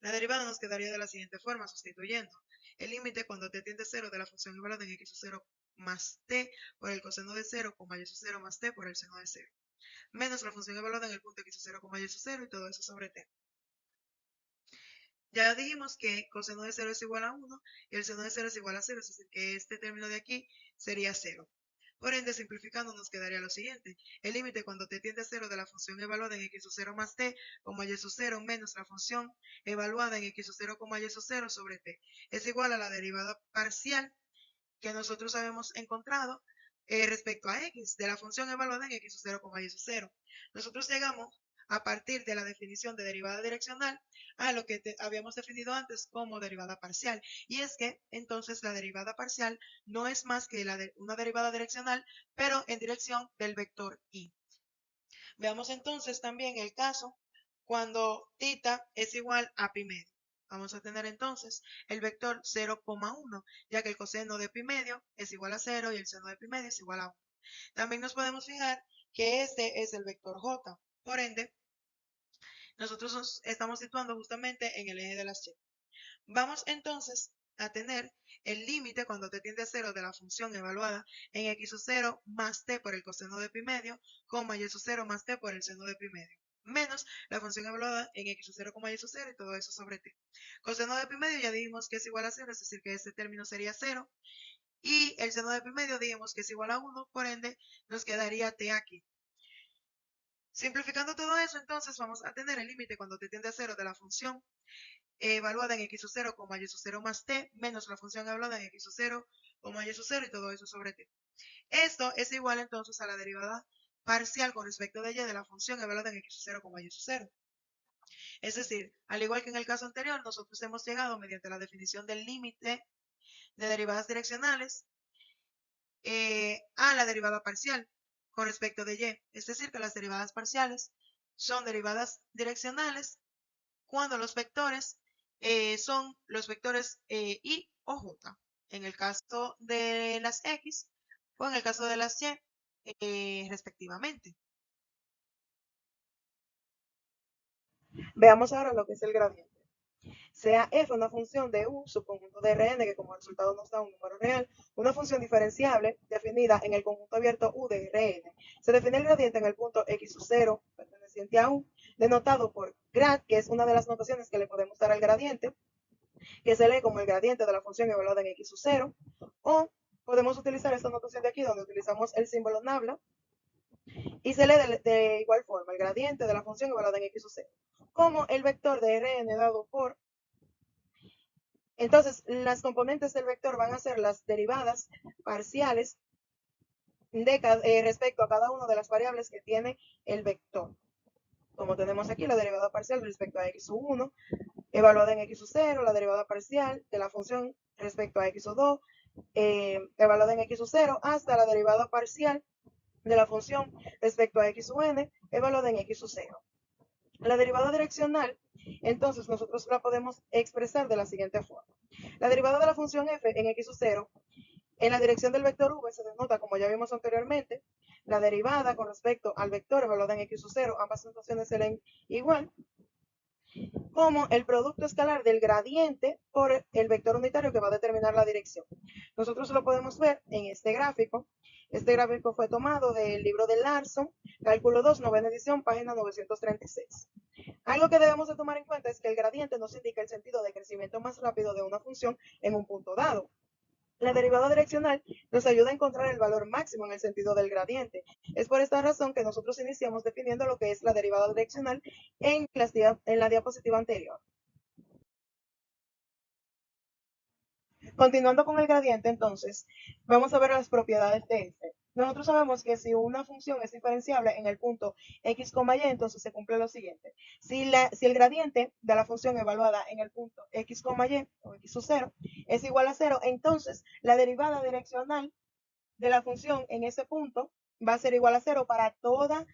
Speaker 1: la derivada nos quedaría de la siguiente forma, sustituyendo el límite cuando t tiende a 0 de la función evaluada en x sub 0 más t por el coseno de 0, y sub 0 más t por el seno de 0, menos la función evaluada en el punto x sub 0, y sub 0 y todo eso sobre t. Ya dijimos que coseno de 0 es igual a 1 y el seno de 0 es igual a 0, es decir, que este término de aquí sería 0. Por ende, simplificando nos quedaría lo siguiente. El límite cuando t tiende a 0 de la función evaluada en x sub 0 más t, y sub 0 menos la función evaluada en x sub 0, y sub 0 sobre t es igual a la derivada parcial que nosotros habíamos encontrado respecto a x, de la función evaluada en x sub 0, y sub 0. Nosotros llegamos a partir de la definición de derivada direccional a lo que habíamos definido antes como derivada parcial. Y es que entonces la derivada parcial no es más que una derivada direccional, pero en dirección del vector y. Veamos entonces también el caso cuando θ es igual a pi medio. Vamos a tener entonces el vector 0,1, ya que el coseno de pi medio es igual a 0 y el seno de pi medio es igual a 1. También nos podemos fijar que este es el vector j. Por ende, nosotros nos estamos situando justamente en el eje de las y. Vamos entonces a tener el límite cuando t tiende a 0 de la función evaluada en x sub 0 más t por el coseno de pi medio, y sub 0 más t por el seno de pi medio, menos la función evaluada en x sub 0, y sub 0 y todo eso sobre t. Coseno de pi medio ya dijimos que es igual a 0, es decir, que este término sería 0. Y el seno de pi medio dijimos que es igual a 1, por ende nos quedaría t aquí. Simplificando todo eso, entonces vamos a tener el límite cuando t tiende a 0 de la función evaluada en x sub 0, y sub 0 más t, menos la función evaluada en x sub 0, y sub 0 y todo eso sobre t. Esto es igual entonces a la derivada parcial con respecto de y de la función evaluada en x sub 0, y sub 0. Es decir, al igual que en el caso anterior, nosotros hemos llegado mediante la definición del límite de derivadas direccionales a la derivada parcial con respecto de y. Es decir, que las derivadas parciales son derivadas direccionales cuando los vectores son los vectores y o j. En el caso de las x o en el caso de las y, respectivamente. Veamos ahora lo que es el gradiente. Sea f una función de u, subconjunto de Rn, que como resultado nos da un número real, una función diferenciable definida en el conjunto abierto u de Rn. Se define el gradiente en el punto x0 perteneciente a u, denotado por grad, que es una de las notaciones que le podemos dar al gradiente, que se lee como el gradiente de la función evaluada en x0, o podemos utilizar esta notación de aquí, donde utilizamos el símbolo nabla, y se lee de igual forma el gradiente de la función evaluada en x0, como el vector de Rn dado por. Entonces, las componentes del vector van a ser las derivadas parciales respecto a cada una de las variables que tiene el vector. Como tenemos aquí la derivada parcial respecto a x1, evaluada en x0, la derivada parcial de la función respecto a x2, evaluada en x0, hasta la derivada parcial de la función respecto a x1, evaluada en x0. La derivada direccional, entonces nosotros la podemos expresar de la siguiente forma. La derivada de la función f en x0 en la dirección del vector v se denota, como ya vimos anteriormente, la derivada con respecto al vector evaluada en x0, ambas notaciones se leen igual, como el producto escalar del gradiente por el vector unitario que va a determinar la dirección. Nosotros lo podemos ver en este gráfico. Este gráfico fue tomado del libro de Larson, cálculo 2, novena edición, página 936. Algo que debemos de tomar en cuenta es que el gradiente nos indica el sentido de crecimiento más rápido de una función en un punto dado. La derivada direccional nos ayuda a encontrar el valor máximo en el sentido del gradiente. Es por esta razón que nosotros iniciamos definiendo lo que es la derivada direccional en la diapositiva anterior. Continuando con el gradiente, entonces, vamos a ver las propiedades de este. Nosotros sabemos que si una función es diferenciable en el punto x, y, entonces se cumple lo siguiente. Si el gradiente de la función evaluada en el punto x, y o x0 es igual a 0, entonces la derivada direccional de la función en ese punto va a ser igual a 0 para todo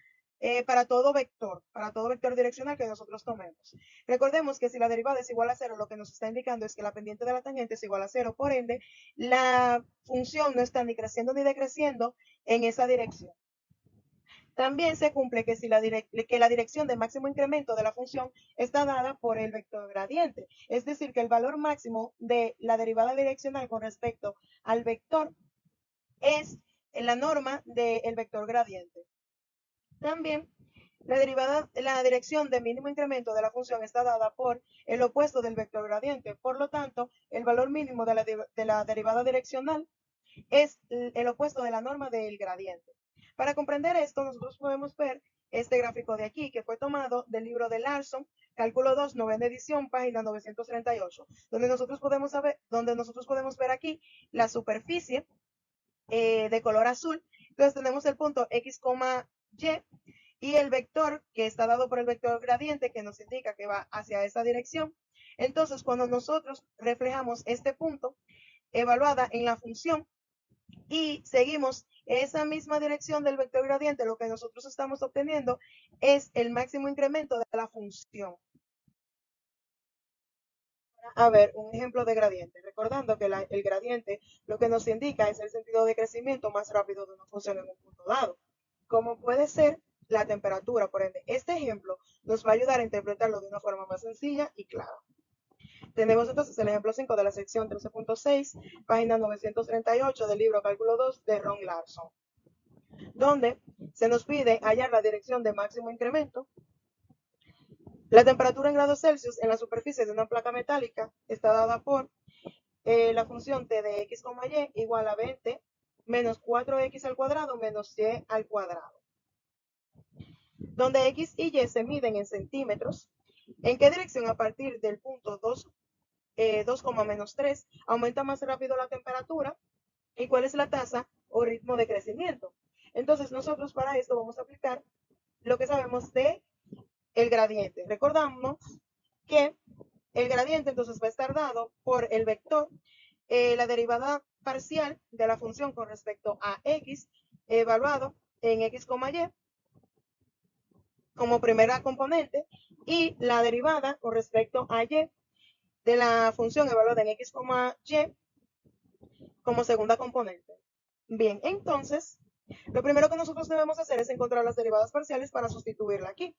Speaker 1: vector direccional que nosotros tomemos. Recordemos que si la derivada es igual a 0, lo que nos está indicando es que la pendiente de la tangente es igual a 0, por ende, la función no está ni creciendo ni decreciendo en esa dirección. También se cumple que, que la dirección de máximo incremento de la función está dada por el vector gradiente, es decir, que el valor máximo de la derivada direccional con respecto al vector es la norma del vector gradiente. También la dirección de mínimo incremento de la función está dada por el opuesto del vector gradiente. Por lo tanto, el valor mínimo de la derivada direccional es el opuesto de la norma del gradiente. Para comprender esto, nosotros podemos ver este gráfico de aquí, que fue tomado del libro de Larson, cálculo 2, novena edición, página 938, donde nosotros podemos ver aquí la superficie de color azul. Entonces tenemos el punto x, y y el vector que está dado por el vector gradiente que nos indica que va hacia esa dirección. Entonces, cuando nosotros reflejamos este punto evaluada en la función y seguimos esa misma dirección del vector gradiente, lo que nosotros estamos obteniendo es el máximo incremento de la función. A ver, un ejemplo de gradiente. Recordando que el gradiente lo que nos indica es el sentido de crecimiento más rápido de una función en un punto dado, como puede ser la temperatura. Por ende, este ejemplo nos va a ayudar a interpretarlo de una forma más sencilla y clara. Tenemos entonces el ejemplo 5 de la sección 13.6, página 938 del libro Cálculo 2 de Ron Larson, donde se nos pide hallar la dirección de máximo incremento. La temperatura en grados Celsius en la superficie de una placa metálica está dada por la función t de x, y igual a 20 menos 4x al cuadrado menos y al cuadrado, donde x y y se miden en centímetros. ¿En qué dirección a partir del punto 2, menos 3 aumenta más rápido la temperatura? ¿Y cuál es la tasa o ritmo de crecimiento? Entonces nosotros para esto vamos a aplicar lo que sabemos de el gradiente. Recordamos que el gradiente entonces va a estar dado por el vector, la derivada parcial de la función con respecto a x evaluado en x, y como primera componente y la derivada con respecto a y de la función evaluada en x, y como segunda componente. Bien, entonces Lo primero que nosotros debemos hacer es encontrar las derivadas parciales para sustituirla aquí.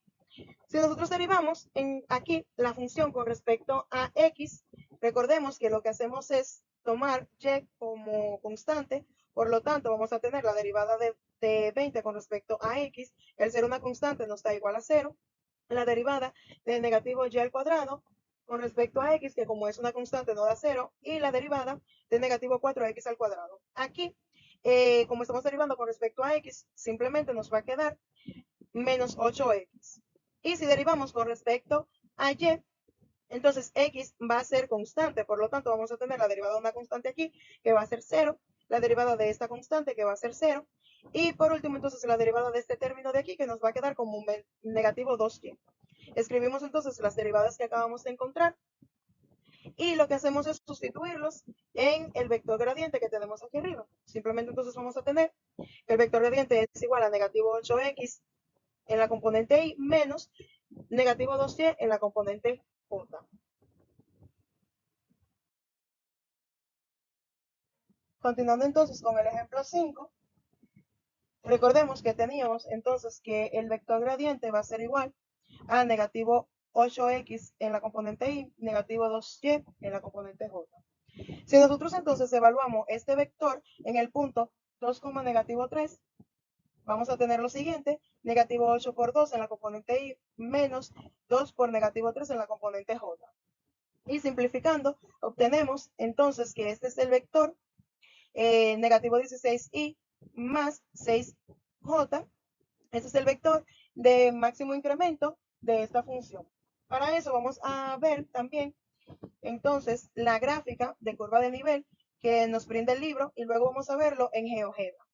Speaker 1: Si nosotros derivamos aquí la función con respecto a x, recordemos que lo que hacemos es tomar y como constante, por lo tanto vamos a tener la derivada de 20 con respecto a x, el ser una constante nos da igual a 0, la derivada de negativo y al cuadrado con respecto a x, que como es una constante no da 0, y la derivada de negativo 4x al cuadrado. Aquí, como estamos derivando con respecto a x, simplemente nos va a quedar menos 8x. Y si derivamos con respecto a y, entonces x va a ser constante, por lo tanto vamos a tener la derivada de una constante aquí, que va a ser 0, la derivada de esta constante, que va a ser 0, y por último entonces la derivada de este término de aquí, que nos va a quedar como un negativo 2y. Escribimos entonces las derivadas que acabamos de encontrar, y lo que hacemos es sustituirlos en el vector gradiente que tenemos aquí arriba. Simplemente entonces vamos a tener que el vector gradiente es igual a negativo 8x en la componente y menos negativo 2y en la componente j. Continuando entonces con el ejemplo 5, recordemos que teníamos entonces que el vector gradiente va a ser igual a negativo 8x en la componente y, negativo 2y en la componente j. Si nosotros entonces evaluamos este vector en el punto 2, negativo 3, vamos a tener lo siguiente, negativo 8 por 2 en la componente y menos 2 por negativo 3 en la componente j. Y simplificando, obtenemos entonces que este es el vector negativo 16y más 6j. Este es el vector de máximo incremento de esta función. Para eso vamos a ver también entonces la gráfica de curva de nivel que nos brinda el libro y luego vamos a verlo en GeoGebra.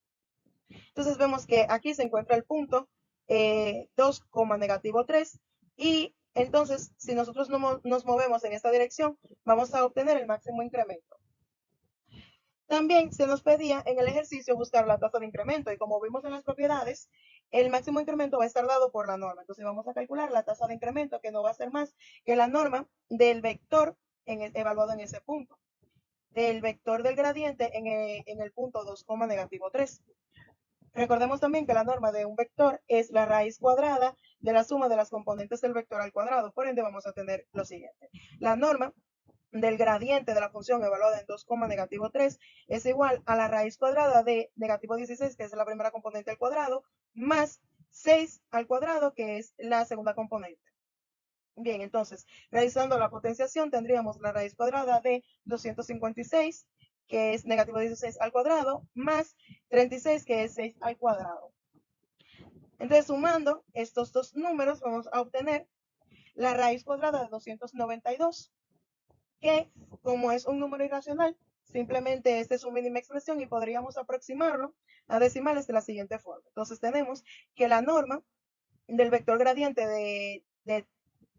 Speaker 1: Entonces vemos que aquí se encuentra el punto 2, negativo 3 y entonces si nosotros nos movemos en esta dirección vamos a obtener el máximo incremento. También se nos pedía en el ejercicio buscar la tasa de incremento y como vimos en las propiedades, el máximo incremento va a estar dado por la norma. Entonces vamos a calcular la tasa de incremento que no va a ser más que la norma del vector evaluado en ese punto, del vector del gradiente en el punto 2, negativo 3. Recordemos también que la norma de un vector es la raíz cuadrada de la suma de las componentes del vector al cuadrado. Por ende vamos a tener lo siguiente. La norma del gradiente de la función evaluada en 2, negativo 3 es igual a la raíz cuadrada de negativo 16, que es la primera componente al cuadrado, más 6 al cuadrado, que es la segunda componente. Bien, entonces, realizando la potenciación, tendríamos la raíz cuadrada de 256, que es negativo 16 al cuadrado, más 36, que es 6 al cuadrado. Entonces, sumando estos dos números, vamos a obtener la raíz cuadrada de 292, que como es un número irracional, simplemente esta es su mínima expresión y podríamos aproximarlo a decimales de la siguiente forma. Entonces tenemos que la norma del vector gradiente de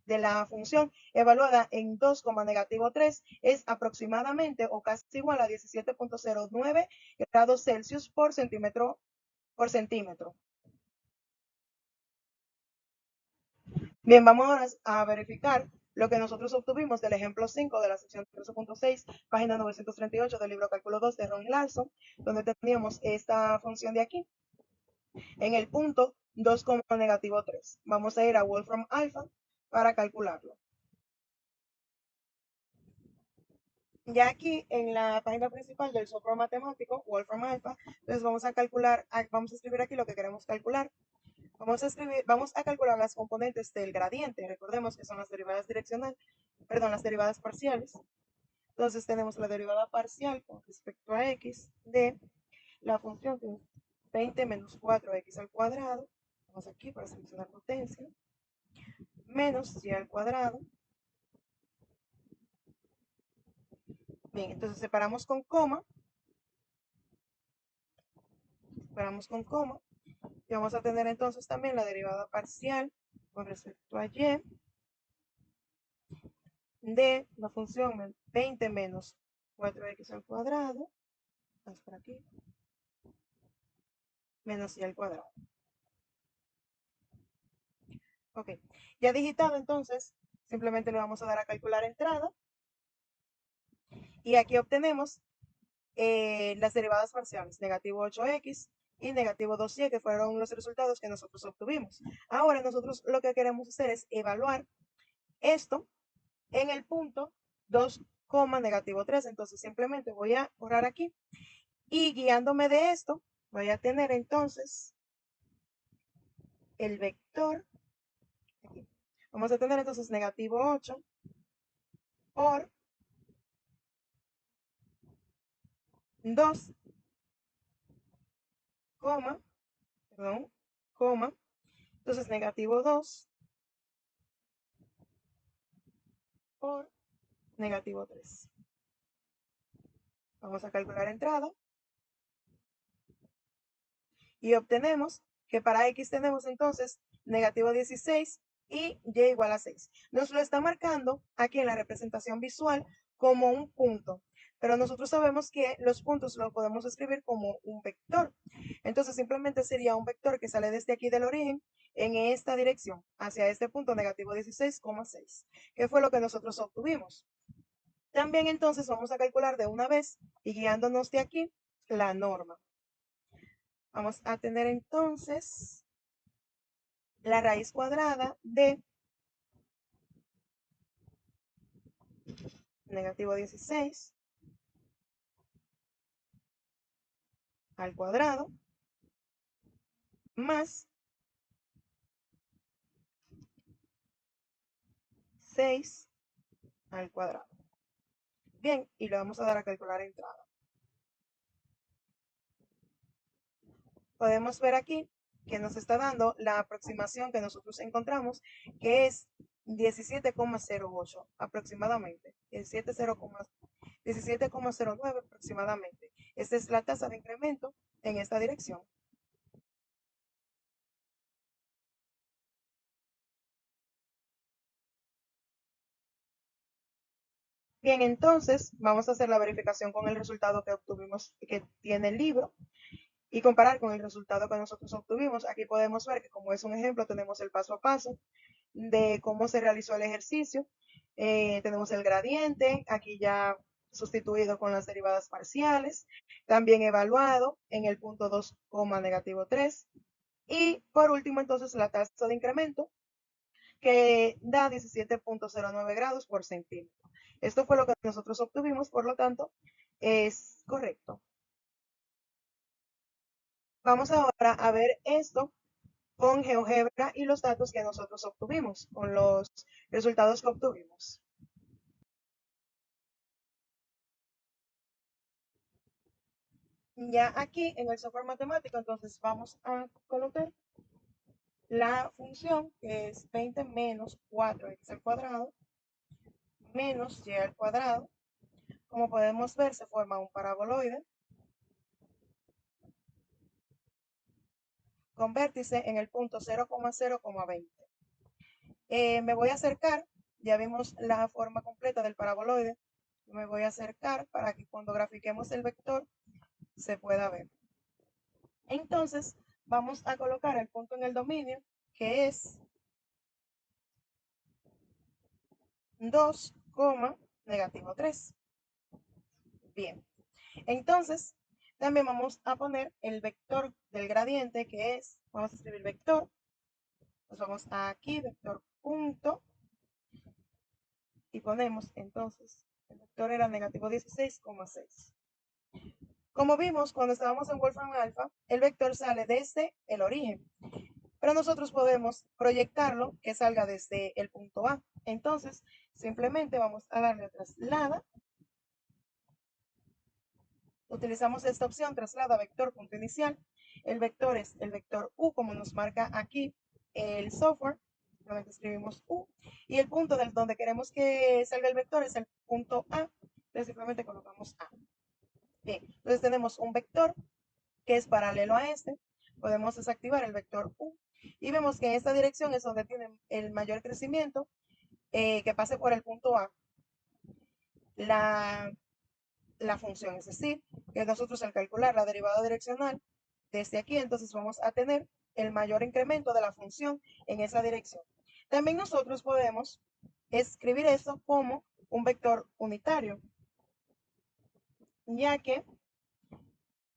Speaker 1: la función evaluada en 2, negativo 3 es aproximadamente o casi igual a 17.09 grados Celsius por centímetro por centímetro. Bien, vamos ahora a verificar lo que nosotros obtuvimos del ejemplo 5 de la sección 13.6, página 938 del libro Cálculo 2 de Ron Larson, donde teníamos esta función de aquí, en el punto 2, negativo 3. Vamos a ir a Wolfram Alpha para calcularlo. Ya aquí en la página principal del software matemático, Wolfram Alpha, entonces vamos a calcular, vamos a escribir aquí lo que queremos calcular. Vamos a calcular las componentes del gradiente. Recordemos que son las derivadas direccionales, perdón, las derivadas parciales. Entonces tenemos la derivada parcial con respecto a x de la función que es 20 menos 4x al cuadrado. Vamos aquí para seleccionar potencia. Menos y al cuadrado. Bien, entonces separamos con coma. Separamos con coma. Y vamos a tener entonces también la derivada parcial con respecto a y de la función 20 menos 4x al cuadrado, más por aquí, menos y al cuadrado. Ok, ya digitado entonces, simplemente le vamos a dar a calcular entrada. Y aquí obtenemos las derivadas parciales, negativo 8x y negativo 2y, que fueron los resultados que nosotros obtuvimos. Ahora nosotros lo que queremos hacer es evaluar esto en el punto 2, negativo 3. Entonces simplemente voy a borrar aquí y guiándome de esto, voy a tener entonces el vector, aquí. Vamos a tener entonces negativo 8 por 2, coma, perdón, coma, entonces negativo 2 por negativo 3. Vamos a calcular entrada y obtenemos que para x tenemos entonces negativo 16 y y igual a 6. Nos lo está marcando aquí en la representación visual como un punto, pero nosotros sabemos que los puntos los podemos escribir como un vector. Entonces simplemente sería un vector que sale desde aquí del origen en esta dirección, hacia este punto negativo 16,6, que fue lo que nosotros obtuvimos. También entonces vamos a calcular de una vez y guiándonos de aquí la norma. Vamos a tener entonces la raíz cuadrada de negativo 16 al cuadrado más 6 al cuadrado. Bien, y le vamos a dar a calcular entrada. Podemos ver aquí que nos está dando la aproximación que nosotros encontramos, que es 17,08 aproximadamente, 17,09 aproximadamente. Esta es la tasa de incremento en esta dirección. Bien, entonces vamos a hacer la verificación con el resultado que obtuvimos, que tiene el libro, y comparar con el resultado que nosotros obtuvimos. Aquí podemos ver que, como es un ejemplo, tenemos el paso a paso de cómo se realizó el ejercicio. Tenemos el gradiente, aquí ya sustituido con las derivadas parciales, también evaluado en el punto 2, negativo 3. Y por último, entonces, la tasa de incremento, que da 17,09 grados por centímetro. Esto fue lo que nosotros obtuvimos, por lo tanto, es correcto. Vamos ahora a ver esto con GeoGebra y los datos que nosotros obtuvimos, con los resultados que obtuvimos. Ya aquí en el software matemático, entonces vamos a colocar la función que es 20 menos 4x al cuadrado menos y al cuadrado. Como podemos ver, se forma un paraboloide con vértice en el punto 0,0,20. Me voy a acercar, ya vimos la forma completa del paraboloide. Me voy a acercar para que cuando grafiquemos el vector se pueda ver. Entonces, vamos a colocar el punto en el dominio, que es 2, negativo 3. Bien, entonces también vamos a poner el vector del gradiente, que es, vamos a escribir vector, nos vamos aquí, vector punto, y ponemos entonces, el vector era negativo 16,6. Como vimos cuando estábamos en Wolfram Alpha, el vector sale desde el origen, pero nosotros podemos proyectarlo que salga desde el punto A. Entonces, simplemente vamos a darle a traslada. Utilizamos esta opción, traslada vector punto inicial. El vector es el vector U, como nos marca aquí el software. Simplemente escribimos U. Y el punto del donde queremos que salga el vector es el punto A. Entonces simplemente colocamos A. Bien, entonces tenemos un vector que es paralelo a este. Podemos desactivar el vector U. Y vemos que en esta dirección es donde tiene el mayor crecimiento, que pase por el punto A. La función, es decir, que nosotros al calcular la derivada direccional desde aquí, entonces vamos a tener el mayor incremento de la función en esa dirección. También nosotros podemos escribir esto como un vector unitario, ya que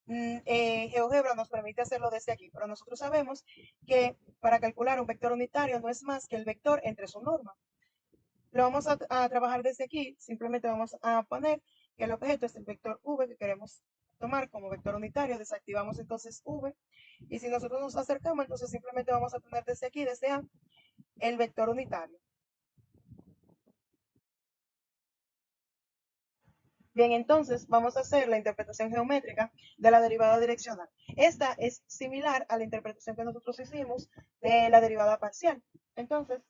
Speaker 1: GeoGebra nos permite hacerlo desde aquí, pero nosotros sabemos que para calcular un vector unitario no es más que el vector entre su norma. Lo vamos a trabajar desde aquí, simplemente vamos a poner que el objeto es el vector v que queremos tomar como vector unitario, desactivamos entonces v, y si nosotros nos acercamos, entonces simplemente vamos a tener desde aquí, desde A, el vector unitario. Bien, entonces vamos a hacer la interpretación geométrica de la derivada direccional. Esta es similar a la interpretación que nosotros hicimos de la derivada parcial. Entonces,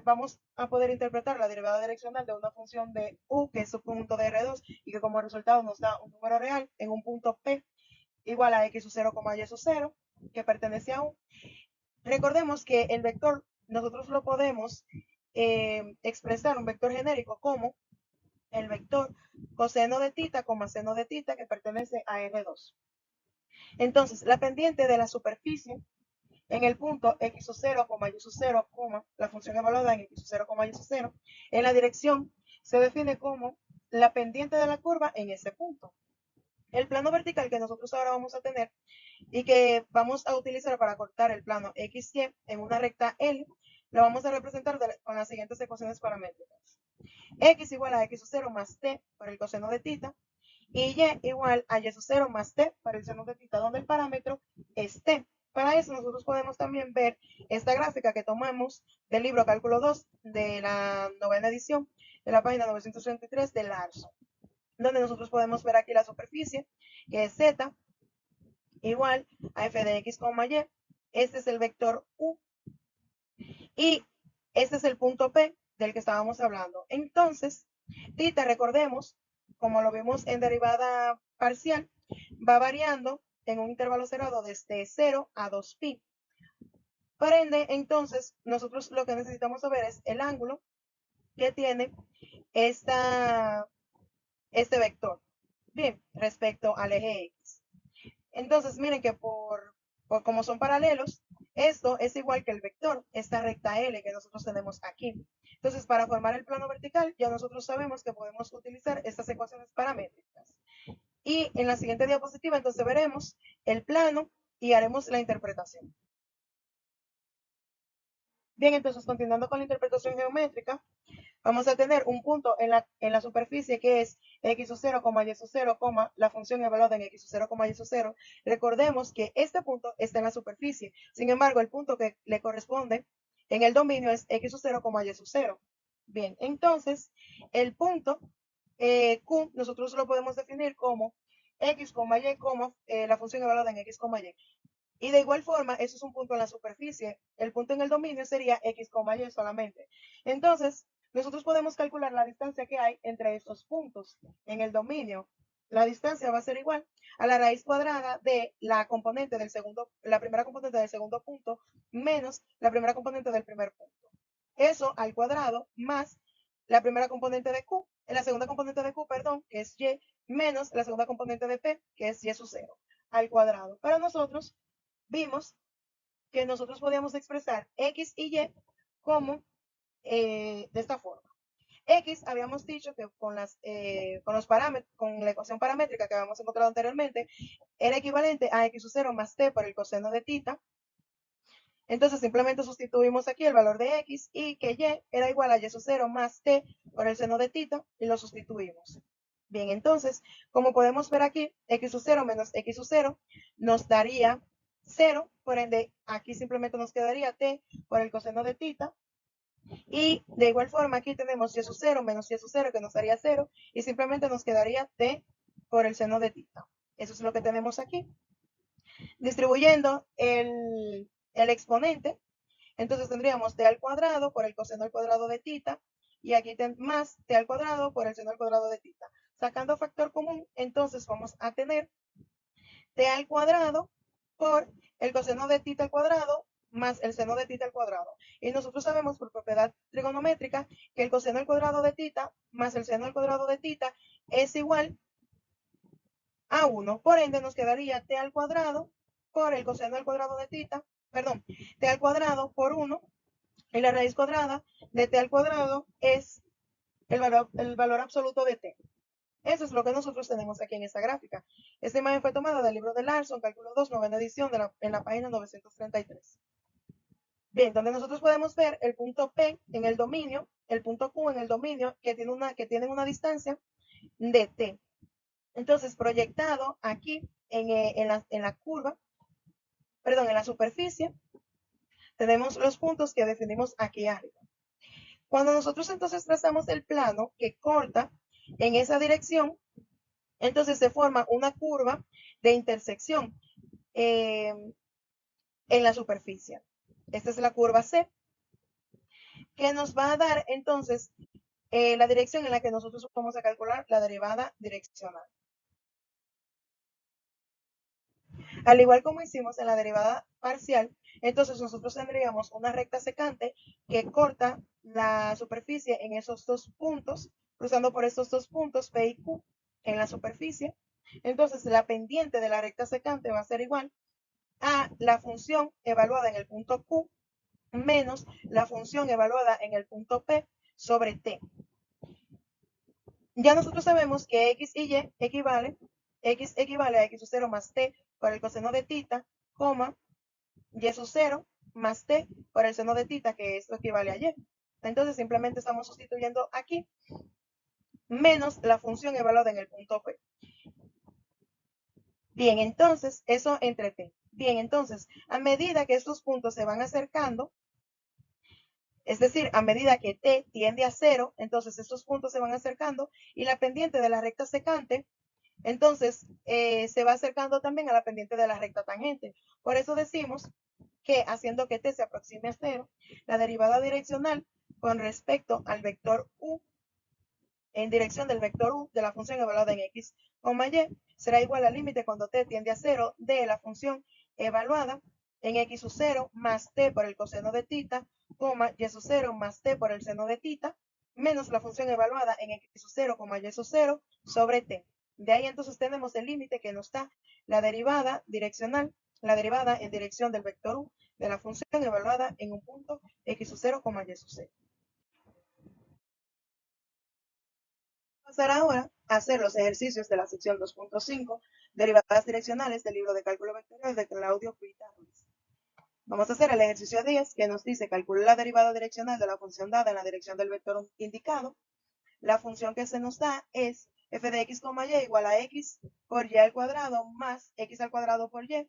Speaker 1: vamos a poder interpretar la derivada direccional de una función de u, que es subconjunto de R2, y que como resultado nos da un número real en un punto P igual a x sub 0, y sub 0, que pertenece a u. Recordemos que el vector nosotros lo podemos expresar, un vector genérico, como el vector coseno de tita, seno de tita, que pertenece a R2. Entonces, la pendiente de la superficie en el punto x sub 0, y sub 0, la función evaluada en x sub 0, y sub 0, en la dirección se define como la pendiente de la curva en ese punto. El plano vertical que nosotros ahora vamos a tener y que vamos a utilizar para cortar el plano XY en una recta L, lo vamos a representar con las siguientes ecuaciones paramétricas. X igual a x sub 0 más t por el coseno de tita, y y igual a y sub 0 más t por el seno de tita, donde el parámetro es t. Para eso nosotros podemos también ver esta gráfica que tomamos del libro Cálculo 2 de la novena edición, de la página 933 del Larson, donde nosotros podemos ver aquí la superficie, que es z igual a f de x, y. Este es el vector u y este es el punto P del que estábamos hablando. Entonces, tita, recordemos, como lo vimos en derivada parcial, va variando en un intervalo cerrado desde 0 a 2pi. Por ende, entonces, nosotros lo que necesitamos saber es el ángulo que tiene este vector. Bien, respecto al eje X. Entonces, miren que por como son paralelos, esto es igual que el vector, esta recta L que nosotros tenemos aquí. Entonces, para formar el plano vertical, ya nosotros sabemos que podemos utilizar estas ecuaciones paramétricas. Y en la siguiente diapositiva, entonces veremos el plano y haremos la interpretación. Bien, entonces continuando con la interpretación geométrica, vamos a tener un punto en la superficie que es x sub 0, y sub 0, la función evaluada en x sub 0, y sub 0. Recordemos que este punto está en la superficie. Sin embargo, el punto que le corresponde en el dominio es x sub 0, y sub 0. Bien, entonces, el punto Q nosotros lo podemos definir como x, y, la función evaluada en x, y. Y de igual forma, eso es un punto en la superficie. El punto en el dominio sería x, y solamente. Entonces, nosotros podemos calcular la distancia que hay entre estos puntos en el dominio. La distancia va a ser igual a la raíz cuadrada de la componente del segundo, la primera componente del segundo punto menos la primera componente del primer punto. Eso al cuadrado más la primera componente de Q, la segunda componente de Q, perdón, que es Y, menos la segunda componente de P, que es Y sub 0, al cuadrado. Para nosotros, vimos que nosotros podíamos expresar x y y como de esta forma. X habíamos dicho que con los parámetros, con la ecuación paramétrica que habíamos encontrado anteriormente, era equivalente a x sub 0 más t por el coseno de tita. Entonces simplemente sustituimos aquí el valor de x y que y era igual a y sub 0 más t por el seno de tita y lo sustituimos. Bien, entonces, como podemos ver aquí, x sub 0 menos x sub 0 nos daría 0, por ende aquí simplemente nos quedaría t por el coseno de tita. Y de igual forma aquí tenemos y sub 0 menos y sub 0 que nos daría 0 y simplemente nos quedaría t por el seno de tita. Eso es lo que tenemos aquí. Distribuyendo el exponente, entonces tendríamos t al cuadrado por el coseno al cuadrado de tita y aquí más t al cuadrado por el seno al cuadrado de tita. Sacando factor común, entonces vamos a tener t al cuadrado por el coseno de tita al cuadrado más el seno de tita al cuadrado. Y nosotros sabemos por propiedad trigonométrica que el coseno al cuadrado de tita más el seno al cuadrado de tita es igual a 1. Por ende nos quedaría t al cuadrado por el coseno al cuadrado de tita, perdón, t al cuadrado por 1 y la raíz cuadrada de t al cuadrado es el valor absoluto de t. Eso es lo que nosotros tenemos aquí en esta gráfica. Esta imagen fue tomada del libro de Larson, cálculo 2, novena edición, en la página 933. Bien, donde nosotros podemos ver el punto P en el dominio, el punto Q en el dominio, que tienen una distancia de T. Entonces, proyectado aquí en la curva, perdón, en la superficie, tenemos los puntos que definimos aquí arriba. Cuando nosotros entonces trazamos el plano que corta en esa dirección, entonces se forma una curva de intersección en la superficie. Esta es la curva C, que nos va a dar entonces la dirección en la que nosotros vamos a calcular la derivada direccional. Al igual como hicimos en la derivada parcial, entonces nosotros tendríamos una recta secante que corta la superficie en esos dos puntos, cruzando por estos dos puntos P y Q en la superficie. Entonces la pendiente de la recta secante va a ser igual a la función evaluada en el punto Q menos la función evaluada en el punto P sobre T. Ya nosotros sabemos que X y Y X equivale a X sub 0 más T por el coseno de tita, coma, Y sub 0 más T por el seno de tita, que esto equivale a Y. Entonces simplemente estamos sustituyendo aquí menos la función evaluada en el punto P. Bien, entonces, eso entre T. Bien, entonces, a medida que estos puntos se van acercando, es decir, a medida que T tiende a 0, entonces estos puntos se van acercando y la pendiente de la recta secante, entonces, se va acercando también a la pendiente de la recta tangente. Por eso decimos que haciendo que T se aproxime a 0, la derivada direccional con respecto al vector U en dirección del vector U de la función evaluada en X, Y será igual al límite cuando T tiende a 0 de la función evaluada en X sub 0 más T por el coseno de tita, Y sub 0 más T por el seno de tita, menos la función evaluada en X sub 0, Y sub 0 sobre T. De ahí entonces tenemos el límite que nos da la derivada direccional, la derivada en dirección del vector U de la función evaluada en un punto X sub 0, Y sub 0. Pasar ahora a hacer los ejercicios de la sección 2.5, derivadas direccionales del libro de cálculo vectorial de Claudio Pita Ruiz. Vamos a hacer el ejercicio 10, que nos dice calcular la derivada direccional de la función dada en la dirección del vector indicado. La función que se nos da es f de x, y igual a x por y al cuadrado más x al cuadrado por y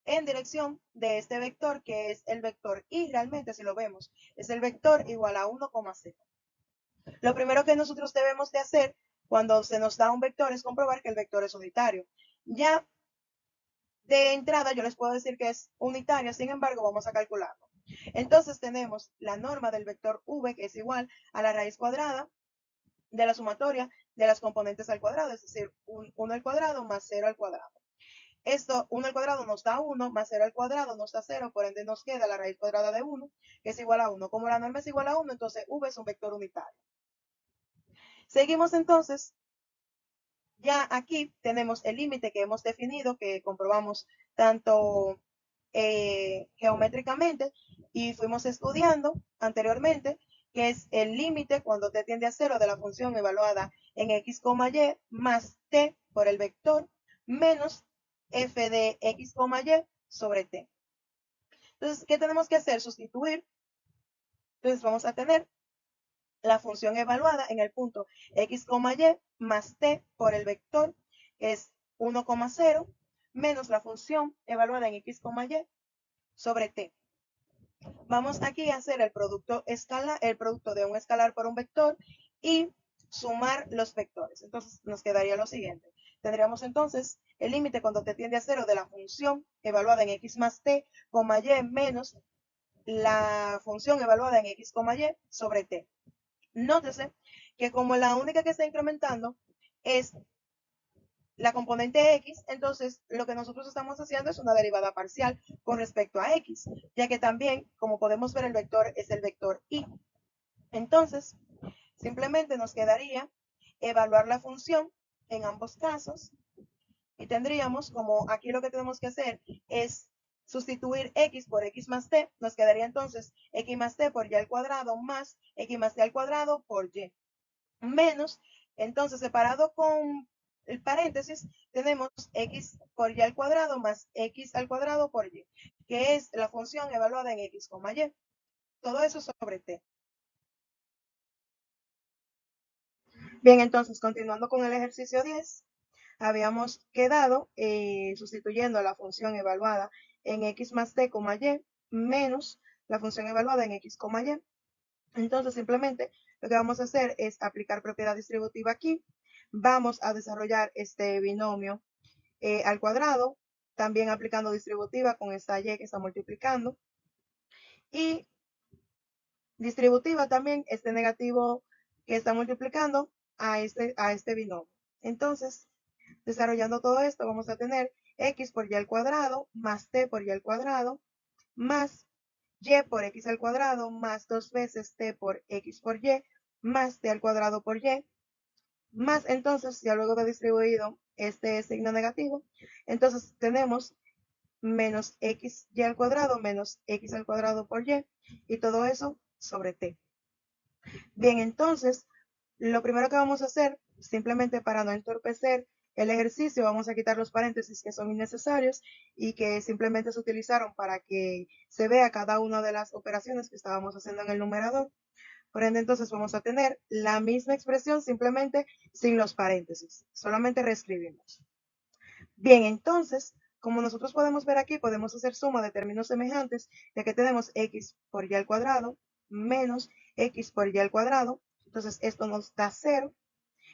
Speaker 1: en dirección de este vector, que es el vector y realmente si lo vemos, es el vector igual a 1,0. Lo primero que nosotros debemos de hacer cuando se nos da un vector es comprobar que el vector es unitario. Ya de entrada yo les puedo decir que es unitario, sin embargo vamos a calcularlo. Entonces tenemos la norma del vector v, que es igual a la raíz cuadrada de la sumatoria de las componentes al cuadrado, es decir, 1 al cuadrado más 0 al cuadrado. Esto, 1 al cuadrado nos da 1, más 0 al cuadrado nos da 0, por ende nos queda la raíz cuadrada de 1, que es igual a 1. Como la norma es igual a 1, entonces v es un vector unitario. Seguimos entonces, ya aquí tenemos el límite que hemos definido, que comprobamos tanto geométricamente y fuimos estudiando anteriormente, que es el límite cuando t tiende a 0 de la función evaluada en x, y más t por el vector menos f de x, y sobre t. Entonces, ¿qué tenemos que hacer? Sustituir. Entonces vamos a tener la función evaluada en el punto x, y más t por el vector, que es 1,0, menos la función evaluada en x, y sobre t. Vamos aquí a hacer el producto de un escalar por un vector y sumar los vectores. Entonces nos quedaría lo siguiente. Tendríamos entonces el límite cuando t tiende a 0 de la función evaluada en x más t, y menos la función evaluada en x, y sobre t. Nótese que como la única que está incrementando es la componente x, entonces lo que nosotros estamos haciendo es una derivada parcial con respecto a x, ya que también, como podemos ver, el vector es el vector y. Entonces, simplemente nos quedaría evaluar la función en ambos casos y tendríamos, como aquí lo que tenemos que hacer es sustituir x por x más t, nos quedaría entonces x más t por y al cuadrado más x más t al cuadrado por y, menos Entonces, separado con el paréntesis, tenemos x por y al cuadrado más x al cuadrado por y, que es la función evaluada en x, y. Todo eso sobre t. Bien, entonces, continuando con el ejercicio 10, habíamos quedado sustituyendo la función evaluada en x más t, y, menos la función evaluada en x, y. Entonces, simplemente lo que vamos a hacer es aplicar propiedad distributiva aquí. Vamos a desarrollar este binomio al cuadrado, también aplicando distributiva con esta y que está multiplicando. Y distributiva también este negativo que está multiplicando a este binomio. Entonces, desarrollando todo esto, vamos a tener x por y al cuadrado más t por y al cuadrado más y por x al cuadrado más 2 veces t por x por y más t al cuadrado por y más, entonces, ya luego de distribuido este signo negativo, entonces tenemos menos x y al cuadrado menos x al cuadrado por y todo eso sobre t. Bien, entonces, lo primero que vamos a hacer, simplemente para no entorpecer el ejercicio, vamos a quitar los paréntesis que son innecesarios y que simplemente se utilizaron para que se vea cada una de las operaciones que estábamos haciendo en el numerador. Por ende, entonces vamos a tener la misma expresión simplemente sin los paréntesis. Solamente reescribimos. Bien, entonces, como nosotros podemos ver aquí, podemos hacer suma de términos semejantes, ya que tenemos x por y al cuadrado menos x por y al cuadrado. Entonces, esto nos da 0.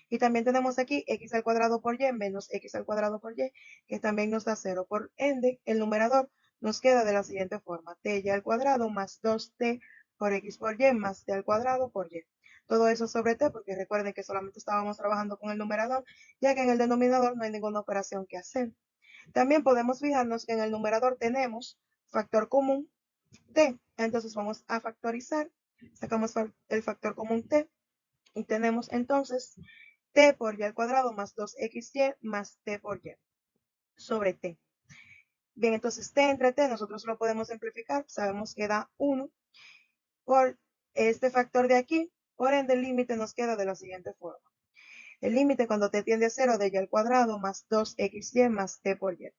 Speaker 1: Y también tenemos aquí x al cuadrado por y menos x al cuadrado por y, que también nos da 0. Por ende, el numerador nos queda de la siguiente forma: t al cuadrado más 2t por x por y más t al cuadrado por y. Todo eso sobre t, porque recuerden que solamente estábamos trabajando con el numerador, ya que en el denominador no hay ninguna operación que hacer. También podemos fijarnos que en el numerador tenemos factor común t. Entonces vamos a factorizar, sacamos el factor común t y tenemos entonces t por y al cuadrado más 2xy más t por y sobre t. Bien, entonces t entre t nosotros lo podemos simplificar, sabemos que da 1 por este factor de aquí, por ende el límite nos queda de la siguiente forma. El límite cuando t tiende a 0 de y al cuadrado más 2xy más t por y.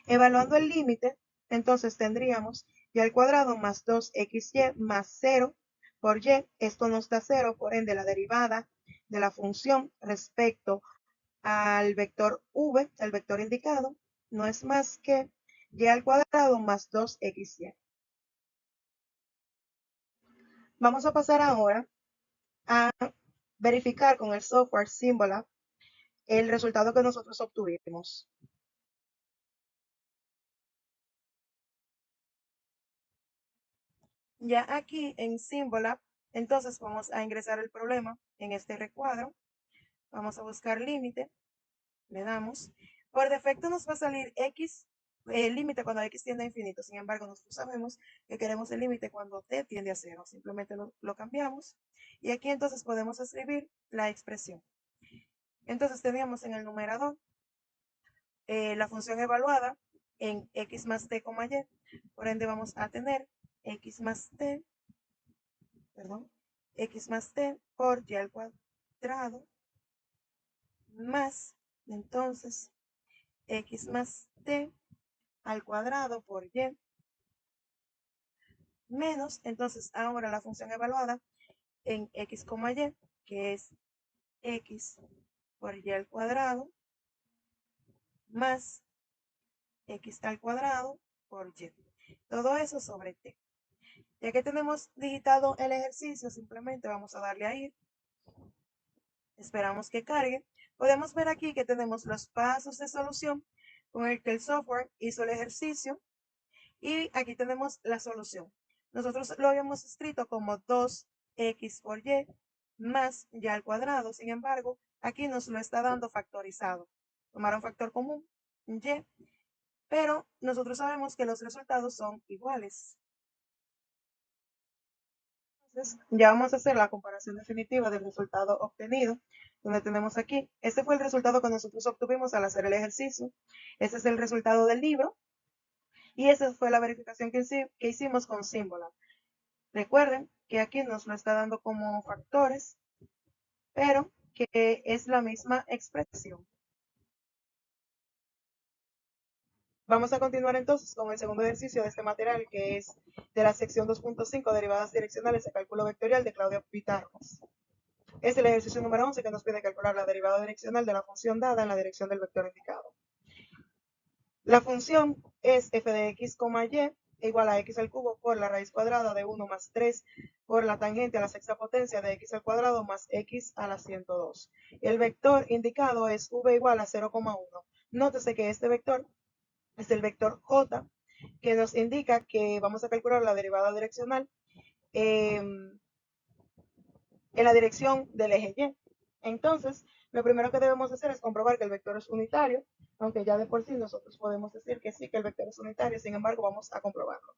Speaker 1: Evaluando el límite, entonces tendríamos y al cuadrado más 2xy más 0 por y. Esto nos da 0, por ende la derivada de la función respecto al vector v, el vector indicado, no es más que y al cuadrado más 2xy. Vamos a pasar ahora a verificar con el software Symbolab el resultado que nosotros obtuvimos. Ya aquí en Symbolab, entonces vamos a ingresar el problema en este recuadro. Vamos a buscar límite, le damos. Por defecto nos va a salir x, el límite cuando x tiende a infinito. Sin embargo, nosotros sabemos que queremos el límite cuando t tiende a 0. Simplemente lo cambiamos. Y aquí entonces podemos escribir la expresión. Entonces teníamos en el numerador la función evaluada en x más t, y. Por ende vamos a tener x más t, x más t por y al cuadrado más, entonces, x más t al cuadrado por y menos, entonces ahora la función evaluada en x, y, que es x por y al cuadrado más x al cuadrado por y. Todo eso sobre t. Ya que tenemos digitado el ejercicio, simplemente vamos a darle a ir. Esperamos que cargue. Podemos ver aquí que tenemos los pasos de solución con el que el software hizo el ejercicio. Y aquí tenemos la solución. Nosotros lo habíamos escrito como 2x por y más y al cuadrado. Sin embargo, aquí nos lo está dando factorizado. Tomar un factor común, y, pero nosotros sabemos que los resultados son iguales. Entonces, ya vamos a hacer la comparación definitiva del resultado obtenido, donde tenemos aquí, este fue el resultado que nosotros obtuvimos al hacer el ejercicio. Este es el resultado del libro. Y esa fue la verificación que hicimos con Symbolab. Recuerden que aquí nos lo está dando como factores, pero que es la misma expresión. Vamos a continuar entonces con el segundo ejercicio de este material, que es de la sección 2.5, derivadas direccionales de cálculo vectorial, de Claudia Pitágoras. Es el ejercicio número 11 que nos pide calcular la derivada direccional de la función dada en la dirección del vector indicado. La función es f de x, y igual a x al cubo por la raíz cuadrada de 1 más 3 por la tangente a la sexta potencia de x al cuadrado más x a la 102. El vector indicado es v igual a 0,1. Nótese que este vector es el vector j, que nos indica que vamos a calcular la derivada direccional en la dirección del eje y. Entonces, lo primero que debemos hacer es comprobar que el vector es unitario, aunque ya de por sí nosotros podemos decir que sí, que el vector es unitario, sin embargo vamos a comprobarlo.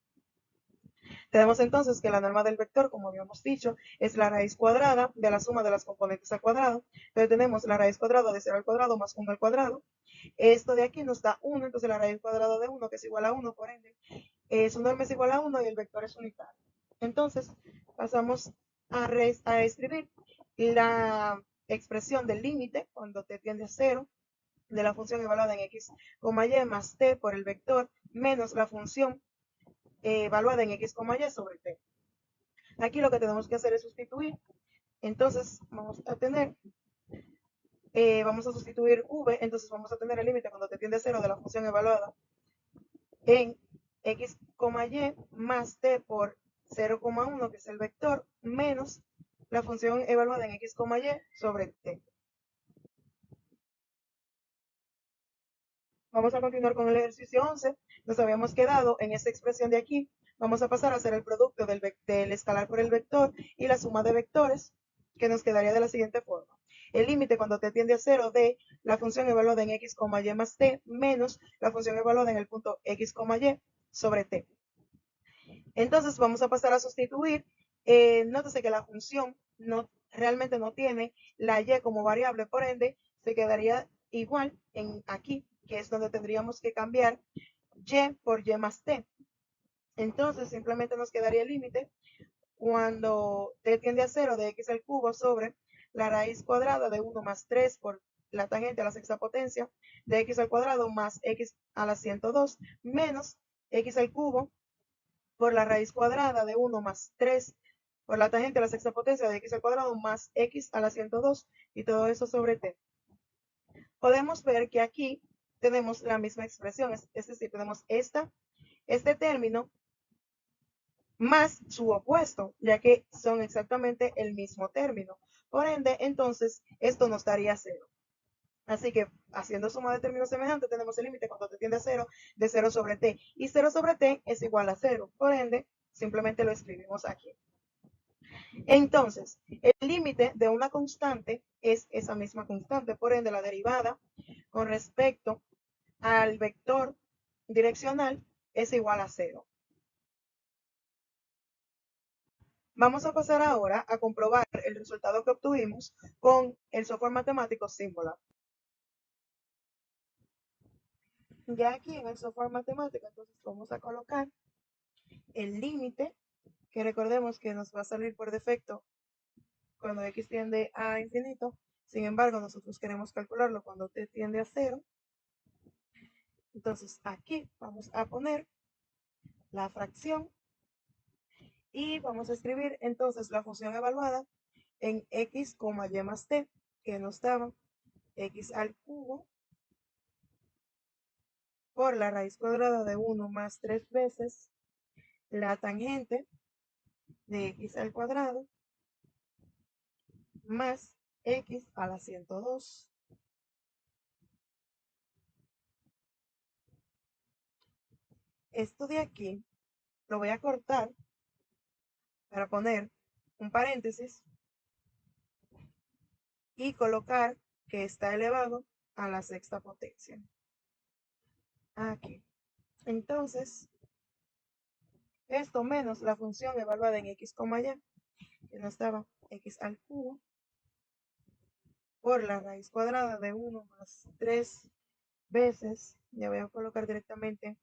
Speaker 1: Tenemos entonces que la norma del vector, como habíamos dicho, es la raíz cuadrada de la suma de las componentes al cuadrado. Entonces tenemos la raíz cuadrada de 0 al cuadrado más 1 al cuadrado. Esto de aquí nos da 1, entonces la raíz cuadrada de 1, que es igual a 1, por ende, su norma es igual a 1 y el vector es unitario. Entonces, pasamos a escribir la expresión del límite cuando t tiende a 0 de la función evaluada en x, y más t por el vector menos la función evaluada en x, y sobre t. Aquí lo que tenemos que hacer es sustituir. Entonces, vamos a sustituir v, entonces vamos a tener el límite cuando t tiende a 0 de la función evaluada en x, y más t por 0,1, que es el vector, menos la función evaluada en x, y sobre t. Vamos a continuar con el ejercicio 11. Nos habíamos quedado en esta expresión de aquí. Vamos a pasar a hacer el producto del escalar por el vector y la suma de vectores, que nos quedaría de la siguiente forma. El límite cuando t tiende a 0 de la función evaluada en x, y más t menos la función evaluada en el punto x, y sobre t. Entonces vamos a pasar a sustituir. Nótese que la función realmente no tiene la y como variable, por ende se quedaría igual en aquí, que es donde tendríamos que cambiar y por y más t. Entonces simplemente nos quedaría el límite cuando t tiende a 0 de x al cubo sobre la raíz cuadrada de 1 más 3 por la tangente a la sexta potencia de x al cuadrado más x a la 102 menos x al cubo por la raíz cuadrada de 1 más 3 por la tangente a la sexta potencia de x al cuadrado más x a la 102 y todo eso sobre t. Podemos ver que aquí tenemos la misma expresión, es decir, tenemos este término más su opuesto, ya que son exactamente el mismo término. Por ende, entonces, esto nos daría 0. Así que, haciendo suma de términos semejantes, tenemos el límite cuando t tiende a 0 de 0 sobre t. Y 0 sobre t es igual a 0. Por ende, simplemente lo escribimos aquí. Entonces, el límite de una constante es esa misma constante. Por ende, la derivada con respecto al vector direccional es igual a 0. Vamos a pasar ahora a comprobar el resultado que obtuvimos con el software matemático Symbolab. Ya aquí en el software matemático, entonces vamos a colocar el límite, que recordemos que nos va a salir por defecto cuando x tiende a infinito. Sin embargo, nosotros queremos calcularlo cuando t tiende a 0. Entonces aquí vamos a poner la fracción y vamos a escribir entonces la función evaluada en x, y más t, que nos daba x al cubo por la raíz cuadrada de 1 más 3 veces la tangente de x al cuadrado más x a la 102. Esto de aquí lo voy a cortar para poner un paréntesis y colocar que está elevado a la sexta potencia. Aquí. Entonces, esto menos la función evaluada en x, y, que nos daba x al cubo por la raíz cuadrada de 1 más 3 veces, ya voy a colocar directamente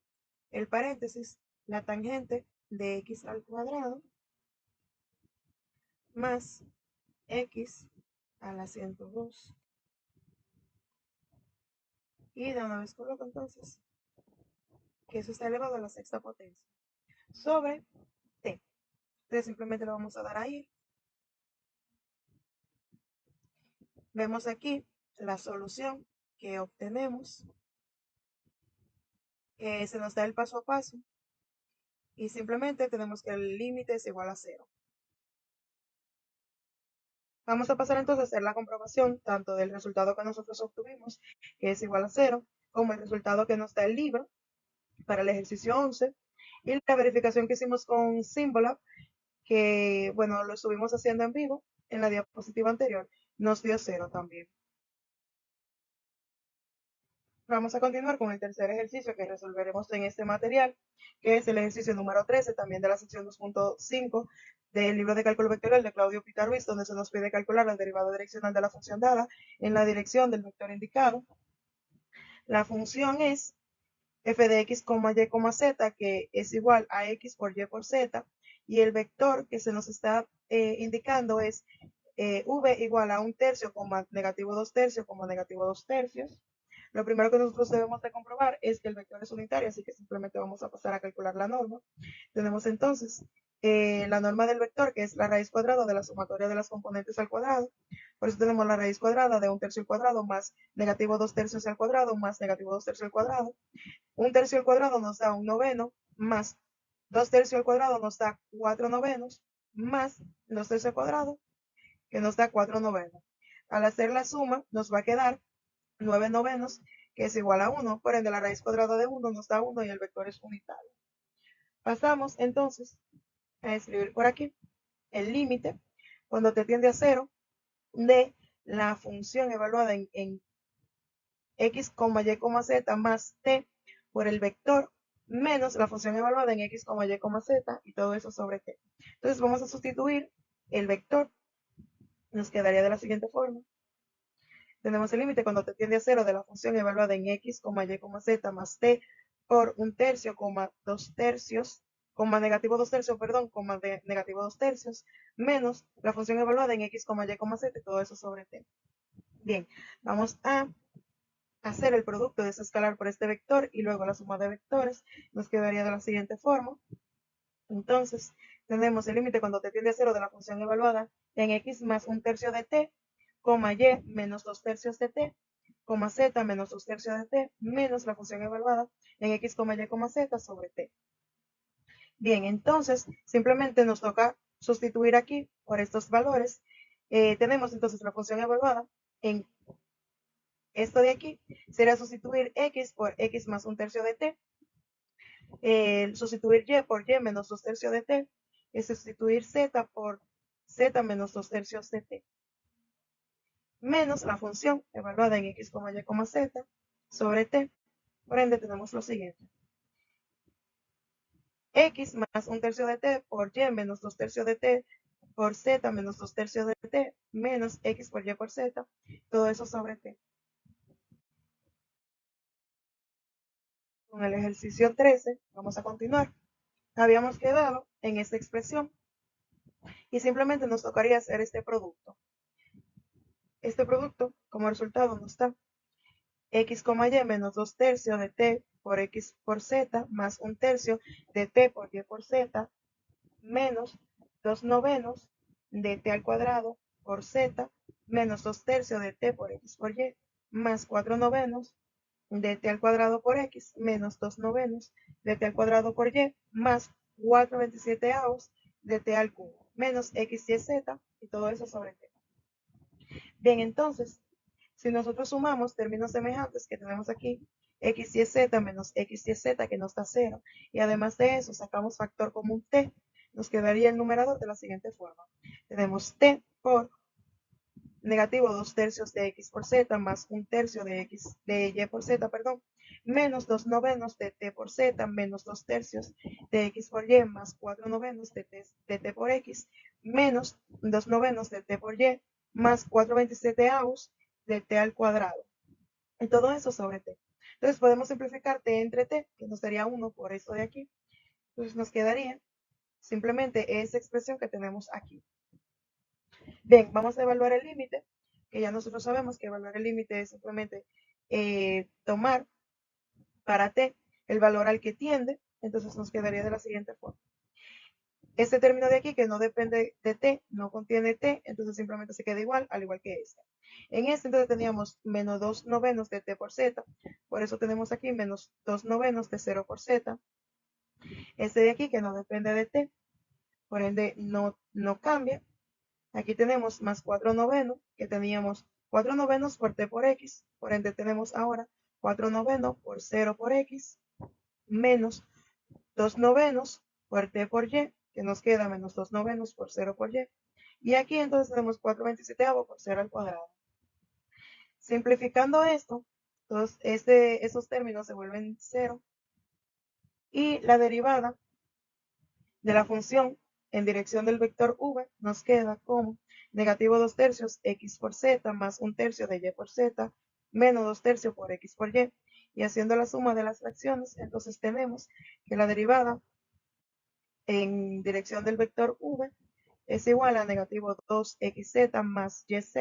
Speaker 1: el paréntesis, la tangente de x al cuadrado más x a la 102. Y de una vez coloco entonces que eso está elevado a la sexta potencia sobre t. Entonces simplemente lo vamos a dar ahí. Vemos aquí la solución que obtenemos. Se nos da el paso a paso y simplemente tenemos que el límite es igual a 0. Vamos a pasar entonces a hacer la comprobación tanto del resultado que nosotros obtuvimos, que es igual a 0, como el resultado que nos da el libro para el ejercicio 11 y la verificación que hicimos con Symbolab, que bueno, lo estuvimos haciendo en vivo en la diapositiva anterior, nos dio 0 también. Vamos a continuar con el tercer ejercicio que resolveremos en este material, que es el ejercicio número 13, también de la sección 2.5 del libro de cálculo vectorial de Claudio Pita Ruiz, donde se nos pide calcular la derivada direccional de la función dada en la dirección del vector indicado. La función es f de x, y, z, que es igual a x por y por z, y el vector que se nos está indicando es v igual a 1/3, negativo 2/3, negativo 2/3. Lo primero que nosotros debemos de comprobar es que el vector es unitario, así que simplemente vamos a pasar a calcular la norma. Tenemos entonces la norma del vector, que es la raíz cuadrada de la sumatoria de las componentes al cuadrado. Por eso tenemos la raíz cuadrada de 1/3 al cuadrado más negativo 2/3 al cuadrado más negativo 2/3 al cuadrado. 1/3 al cuadrado nos da 1/9 más 2/3 al cuadrado nos da 4/9 más 2/3 al cuadrado, que nos da 4/9. Al hacer la suma nos va a quedar 9/9, que es igual a 1. Por ende, la raíz cuadrada de 1 nos da 1 y el vector es unitario. Pasamos entonces a escribir por aquí el límite cuando t tiende a 0 de la función evaluada en x, y, z más t por el vector menos la función evaluada en x, y, z y todo eso sobre t. Entonces vamos a sustituir el vector. Nos quedaría de la siguiente forma. Tenemos el límite cuando t tiende a 0 de la función evaluada en x, y, z más t por 1/3, 2/3, negativo 2/3, perdón, de negativo 2/3, menos la función evaluada en x, y, z y todo eso sobre t. Bien, vamos a hacer el producto de ese escalar por este vector y luego la suma de vectores. Nos quedaría de la siguiente forma. Entonces, tenemos el límite cuando t tiende a 0 de la función evaluada en x más 1/3 de t, y menos 2/3 de t, z menos 2/3 de t, menos la función evaluada en x, y, z sobre t. Bien, entonces simplemente nos toca sustituir aquí por estos valores. Tenemos entonces la función evaluada en esto de aquí, será sustituir x por x más 1/3 de t, sustituir y por y menos 2/3 de t, es sustituir z por z menos 2/3 de t, menos la función evaluada en x, y, z sobre t. Por ende tenemos lo siguiente: x más 1/3 de t por y menos 2/3 de t por z menos 2/3 de t menos x por y por z, todo eso sobre t. Con el ejercicio 13 vamos a continuar. Habíamos quedado en esta expresión y simplemente nos tocaría hacer este producto. Este producto como resultado nos da x, y menos 2/3 de t por x por z más 1/3 de t por y por z menos 2/9 de t al cuadrado por z menos 2/3 de t por x por y más 4/9 de t al cuadrado por x menos 2/9 de t al cuadrado por y más 4/27 de t al cubo menos x y z y todo eso sobre t. Bien, entonces, si nosotros sumamos términos semejantes que tenemos aquí, x y z menos x y z que nos da 0, y además de eso sacamos factor común t, nos quedaría el numerador de la siguiente forma. Tenemos t por negativo 2/3 de x por z más 1/3 de y por z, perdón, menos 2/9 de t por z menos 2/3 de x por y más 4/9 de t por x menos 2/9 de t por y más 4/27 de t al cuadrado. Y todo eso sobre t. Entonces podemos simplificar t entre t, que nos daría 1 por esto de aquí. Entonces nos quedaría simplemente esa expresión que tenemos aquí. Bien, vamos a evaluar el límite que ya nosotros sabemos que evaluar el límite es simplemente tomar para t el valor al que tiende, entonces nos quedaría de la siguiente forma. Este término de aquí que no depende de t, no contiene t, entonces simplemente se queda igual, al igual que este. En este entonces teníamos menos 2 novenos de t por z, por eso tenemos aquí menos 2 novenos de 0 por z. Este de aquí que no depende de t, por ende no cambia. Aquí tenemos más 4 novenos, que teníamos 4 novenos por t por x, por ende tenemos ahora 4 novenos por 0 por x, menos 2 novenos por t por y, que nos queda menos 2 novenos por 0 por y. Y aquí entonces tenemos 4/27 por 0 al cuadrado. Simplificando esto, entonces esos términos se vuelven 0 y la derivada de la función en dirección del vector v nos queda como negativo 2 tercios x por z más 1 tercio de y por z menos 2 tercios por x por y. Y haciendo la suma de las fracciones, entonces tenemos que la derivada en dirección del vector v es igual a negativo 2xz más yz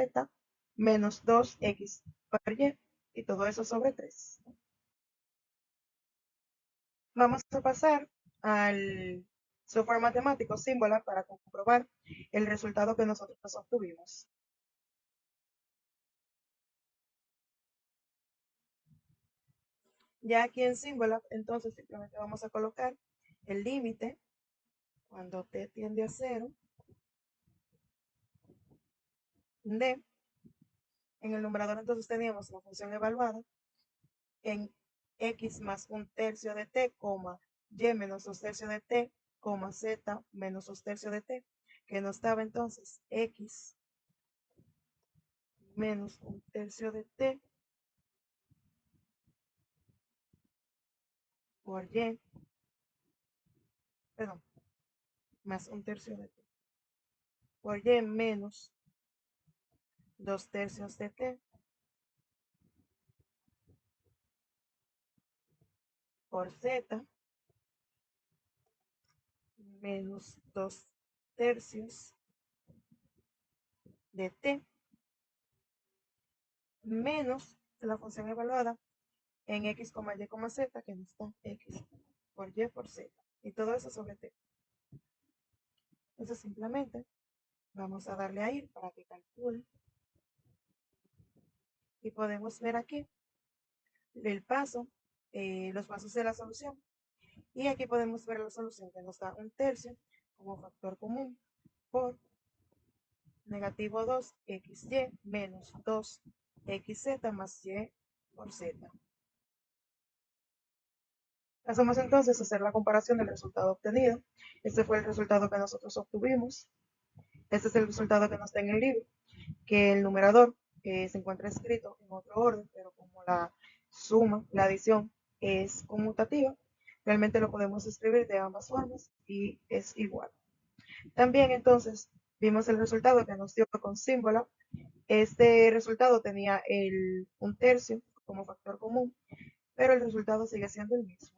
Speaker 1: menos 2x por y, y todo eso sobre 3. Vamos a pasar al software matemático Symbolab para comprobar el resultado que nosotros obtuvimos. Ya aquí en Symbolab, entonces simplemente vamos a colocar el límite cuando t tiende a 0 de, en el numerador entonces teníamos la función evaluada en x más 1 tercio de t, y menos 2 tercios de t, z menos 2 tercios de t, que nos daba entonces x menos 1 tercio de t por y, perdón, más 1 tercio de t por y menos 2 tercios de t por z menos 2 tercios de t menos la función evaluada en x, y, z, que nos da x por y por z. Y todo eso sobre t. Entonces simplemente vamos a darle a ir para que calcule. Y podemos ver aquí el paso, los pasos de la solución. Y aquí podemos ver la solución que nos da 1 tercio como factor común por negativo 2xy menos 2xz más y por z. Hacemos entonces hacer la comparación del resultado obtenido. Este fue el resultado que nosotros obtuvimos. Este es el resultado que nos da en el libro, que el numerador se encuentra escrito en otro orden, pero como la suma, la adición es conmutativa, realmente lo podemos escribir de ambas formas y es igual. También entonces vimos el resultado que nos dio con símbolo. Este resultado tenía el 1 tercio como factor común, pero el resultado sigue siendo el mismo.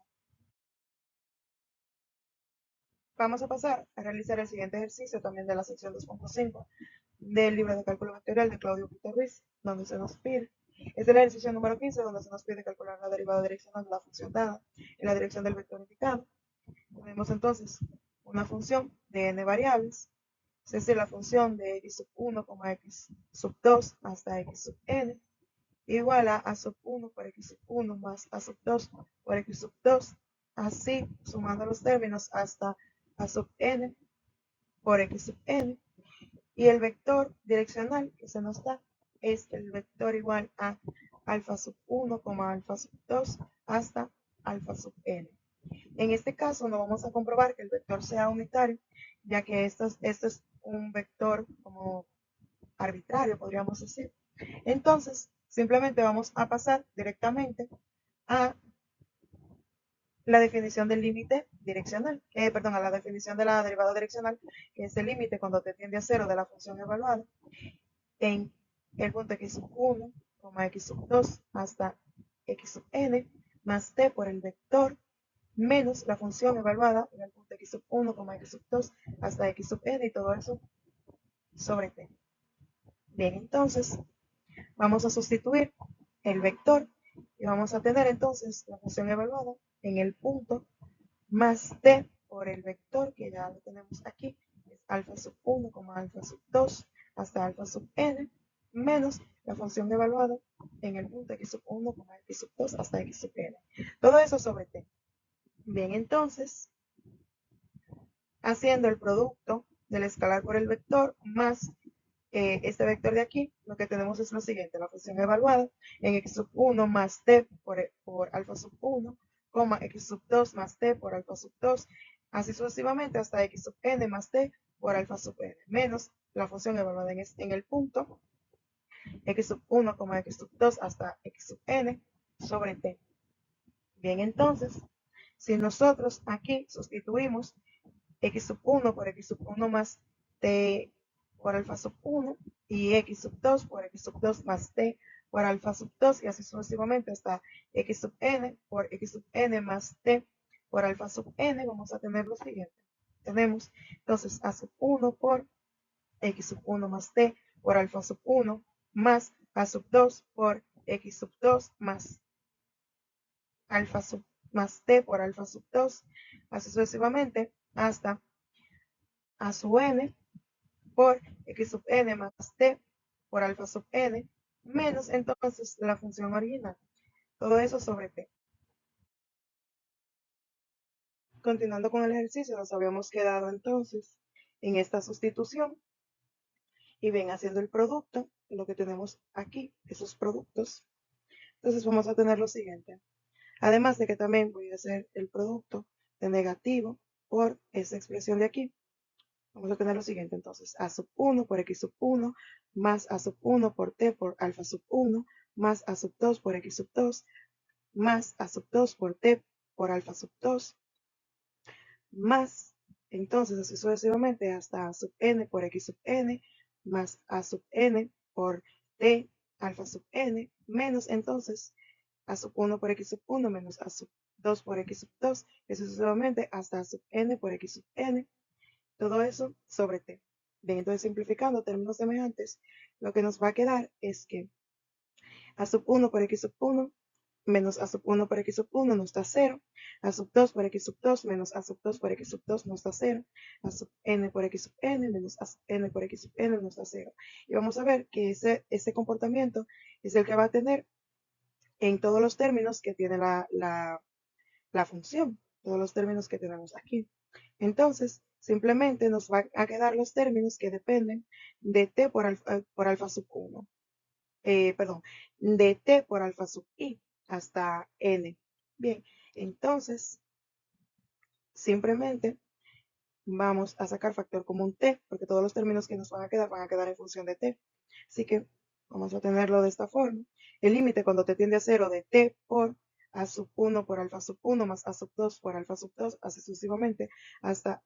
Speaker 1: Vamos a pasar a realizar el siguiente ejercicio también de la sección 2.5 del libro de cálculo vectorial de Claudio Pita Ruiz, donde se nos pide, es el ejercicio número 15, donde se nos pide calcular la derivada direccional de la función dada en la dirección del vector indicado. Tenemos entonces una función de n variables, es decir, la función de x sub 1, x sub 2 hasta x sub n, igual a sub 1 por x sub 1 más a sub 2 por x sub 2, así sumando los términos hasta a sub n por x sub n, y el vector direccional que se nos da es el vector igual a alfa sub 1, alfa sub 2 hasta alfa sub n. En este caso no vamos a comprobar que el vector sea unitario, ya que esto es un vector como arbitrario, podríamos decir. Entonces, simplemente vamos a pasar directamente a la definición del límite direccional, perdón, a la definición de la derivada direccional, que es el límite cuando t tiende a 0 de la función evaluada en el punto x sub 1, x sub 2 hasta x sub n, más t por el vector, menos la función evaluada en el punto x sub 1, x sub 2 hasta x sub n, y todo eso sobre t. Bien, entonces, Vamos a sustituir el vector y vamos a tener entonces la función evaluada en el punto más t por el vector que ya lo tenemos aquí, es alfa sub 1, alfa sub 2 hasta alfa sub n, menos la función evaluada en el punto x sub 1, x sub 2 hasta x sub n. Todo eso sobre t. Bien, entonces, haciendo el producto del escalar por el vector más este vector de aquí, lo que tenemos es lo siguiente, la función evaluada en x sub 1 más t por alfa sub 1, x sub 2 más t por alfa sub 2, así sucesivamente hasta x sub n más t por alfa sub n, menos la función evaluada en el punto x sub 1, x sub 2 hasta x sub n sobre t. Bien, entonces, si nosotros aquí sustituimos x sub 1 por x sub 1 más t por alfa sub 1 y x sub 2 por x sub 2 más t por alfa sub 2 y así sucesivamente hasta x sub n por x sub n más t por alfa sub n, vamos a tener lo siguiente. Tenemos entonces a sub 1 por x sub 1 más t por alfa sub 1 más a sub 2 por x sub 2 más alfa sub más t por alfa sub 2, así sucesivamente hasta a sub n por x sub n más t por alfa sub n, menos entonces la función original. Todo eso sobre t. Continuando con el ejercicio, nos habíamos quedado entonces en esta sustitución y bien haciendo el producto, lo que tenemos aquí, esos productos. Entonces vamos a tener lo siguiente. Además de que también voy a hacer el producto de negativo por esa expresión de aquí. Vamos a tener lo siguiente entonces, a sub 1 por x sub 1 más a sub 1 por t por alfa sub 1 más a sub 2 por x sub 2 más a sub 2 por t por alfa sub 2 más, entonces así sucesivamente hasta a sub n por x sub n más a sub n por t alfa sub n menos entonces a sub 1 por x sub 1 menos a sub 2 por x sub 2 y sucesivamente hasta a sub n por x sub n. Todo eso sobre t. Bien, entonces simplificando términos semejantes, lo que nos va a quedar es que a sub 1 por x sub 1 menos a sub 1 por x sub 1 nos da 0, a sub 2 por x sub 2 menos a sub 2 por x sub 2 nos da 0, a sub n por x sub n menos a sub n por x sub n nos da 0. Y vamos a ver que ese comportamiento es el que va a tener en todos los términos que tiene la función, todos los términos que tenemos aquí. Entonces, simplemente nos va a quedar los términos que dependen de t por alfa sub 1. Perdón, de t por alfa sub i hasta n. Bien, entonces, simplemente vamos a sacar factor común t, porque todos los términos que nos van a quedar en función de t. Así que vamos a tenerlo de esta forma. El límite cuando t tiende a 0 de t por a sub 1 por alfa sub 1 más a sub 2 por alfa sub 2, así sucesivamente, hasta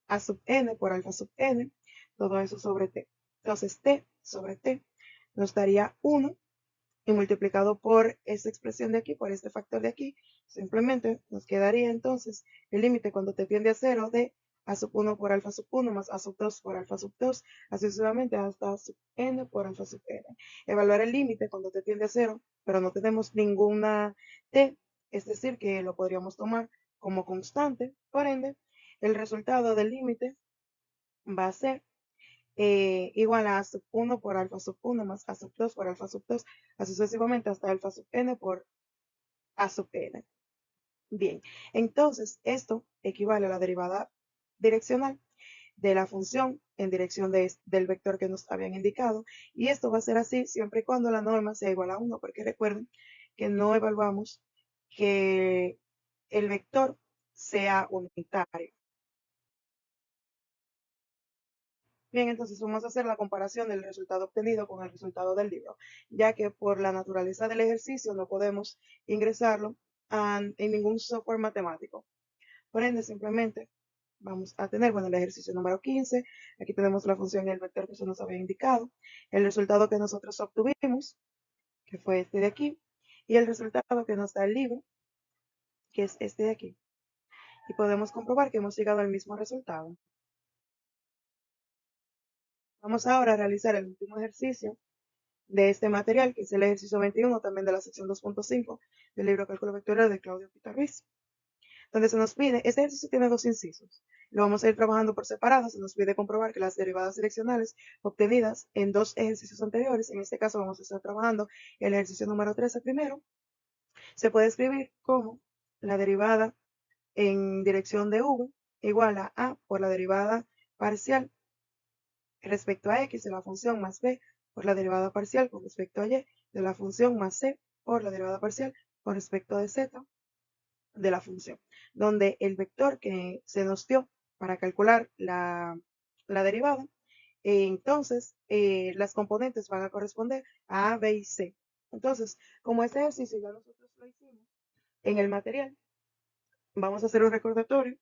Speaker 1: a sub n por alfa sub n, todo eso sobre t. Entonces t sobre t nos daría 1 y multiplicado por esta expresión de aquí, por este factor de aquí, simplemente nos quedaría entonces el límite cuando te tiende a 0 de a sub 1 por alfa sub 1 más a sub 2 por alfa sub 2, así sucesivamente hasta a sub n por alfa sub n. Evaluar el límite cuando te tiende a 0, pero no tenemos ninguna t, es decir, que lo podríamos tomar como constante, por ende, el resultado del límite va a ser igual a sub 1 por alfa sub 1 más a sub 2 por alfa sub 2, así sucesivamente hasta alfa sub n por a sub n. Bien, entonces esto equivale a la derivada direccional de la función en dirección del vector que nos habían indicado, y esto va a ser así siempre y cuando la norma sea igual a 1, porque recuerden que no evaluamos que el vector sea unitario. Bien, entonces vamos a hacer la comparación del resultado obtenido con el resultado del libro, ya que por la naturaleza del ejercicio no podemos ingresarlo en ningún software matemático. Por ende, simplemente vamos a tener, bueno, el ejercicio número 15, aquí tenemos la función y el vector que se nos había indicado, el resultado que nosotros obtuvimos, que fue este de aquí, y el resultado que nos da el libro, que es este de aquí. Y podemos comprobar que hemos llegado al mismo resultado. Vamos ahora a realizar el último ejercicio de este material, que es el ejercicio 21, también de la sección 2.5 del libro Cálculo Vectorial de Claudio Pitarriz, donde se nos pide, este ejercicio tiene dos incisos, lo vamos a ir trabajando por separado. Se nos pide comprobar que las derivadas direccionales obtenidas en dos ejercicios anteriores, en este caso vamos a estar trabajando el ejercicio número 13 primero, se puede escribir como la derivada en dirección de v igual a por la derivada parcial respecto a x de la función más b por la derivada parcial con respecto a y de la función más c por la derivada parcial con respecto de z de la función, donde el vector que se nos dio para calcular la derivada, entonces las componentes van a corresponder a b y c. Entonces, como este ejercicio ya nosotros lo hicimos en el material, vamos a hacer un recordatorio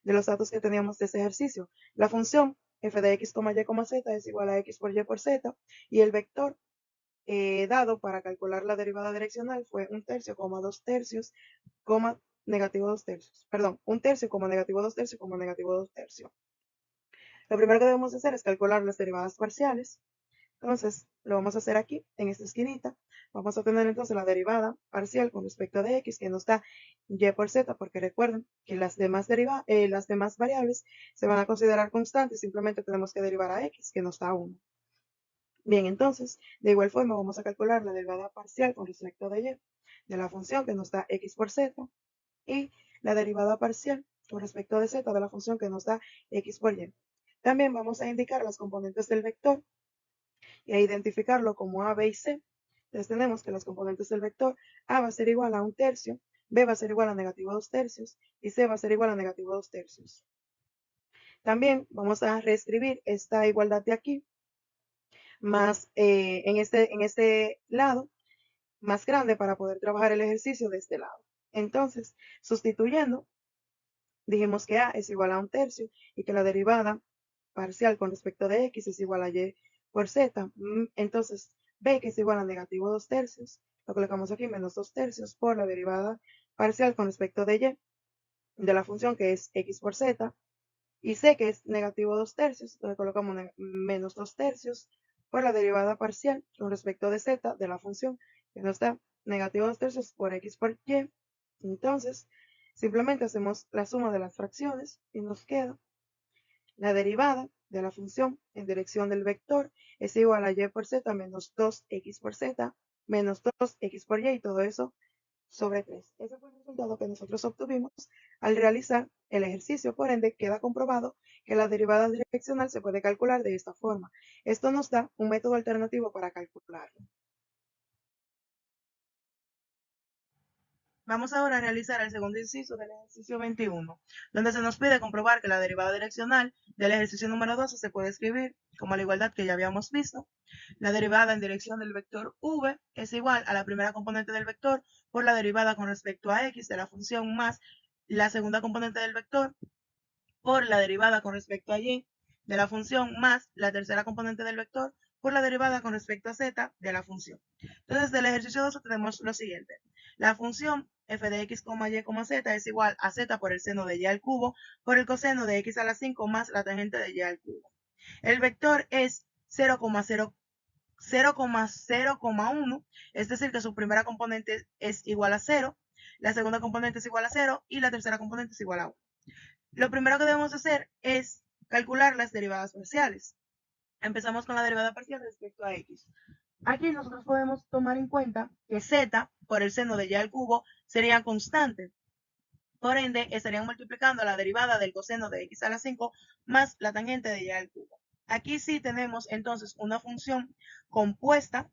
Speaker 1: de los datos que teníamos de ese ejercicio. La función f de x, y, z es igual a x por y por z, y el vector dado para calcular la derivada direccional fue 1/3, 2 tercios, negativo 2 tercios. Perdón, 1/3, negativo 2 tercios, negativo 2 tercios. Lo primero que debemos hacer es calcular las derivadas parciales. Entonces, lo vamos a hacer aquí, en esta esquinita. Vamos a tener entonces la derivada parcial con respecto de x, que nos da y por z, porque recuerden que las demás variables se van a considerar constantes, simplemente tenemos que derivar a x, que nos da 1. Bien, entonces, de igual forma vamos a calcular la derivada parcial con respecto de y de la función que nos da x por z y la derivada parcial con respecto de z de la función que nos da x por y. También vamos a indicar las componentes del vector y a identificarlo como a, b y c. Entonces tenemos que las componentes del vector a va a ser igual a 1/3, b va a ser igual a negativo 2 tercios y c va a ser igual a negativo 2 tercios. También vamos a reescribir esta igualdad de aquí más en este lado más grande para poder trabajar el ejercicio de este lado. Entonces, sustituyendo, dijimos que a es igual a 1/3 y que la derivada parcial con respecto de x es igual a y por z. Entonces, b, que es igual a negativo 2 tercios, lo colocamos aquí, menos 2 tercios por la derivada parcial con respecto de y de la función que es x por z, y c, que es negativo 2 tercios, entonces colocamos menos 2 tercios por la derivada parcial con respecto de z de la función que nos da negativo 2 tercios por x por y. Entonces, simplemente hacemos la suma de las fracciones y nos queda la derivada de la función en dirección del vector es igual a y por z menos 2x por z menos 2x por y, y todo eso sobre 3. Ese fue el resultado que nosotros obtuvimos al realizar el ejercicio. Por ende, queda comprobado que la derivada direccional se puede calcular de esta forma. Esto nos da un método alternativo para calcularlo. Vamos ahora a realizar el segundo inciso del ejercicio 21, donde se nos pide comprobar que la derivada direccional del ejercicio número 12 se puede escribir como la igualdad que ya habíamos visto. La derivada en dirección del vector v es igual a la primera componente del vector por la derivada con respecto a x de la función más la segunda componente del vector por la derivada con respecto a y de la función más la tercera componente del vector por la derivada con respecto a z de la función. Entonces, del ejercicio 2 tenemos lo siguiente. La función f de x, y, z es igual a z por el seno de y al cubo por el coseno de x a la 5 más la tangente de y al cubo. El vector es 0,0,1, es decir, que su primera componente es igual a 0, la segunda componente es igual a 0 y la tercera componente es igual a 1. Lo primero que debemos hacer es calcular las derivadas parciales. Empezamos con la derivada parcial respecto a x. Aquí nosotros podemos tomar en cuenta que z por el seno de y al cubo sería constante. Por ende, estarían multiplicando la derivada del coseno de x a la 5 más la tangente de y al cubo. Aquí sí tenemos entonces una función compuesta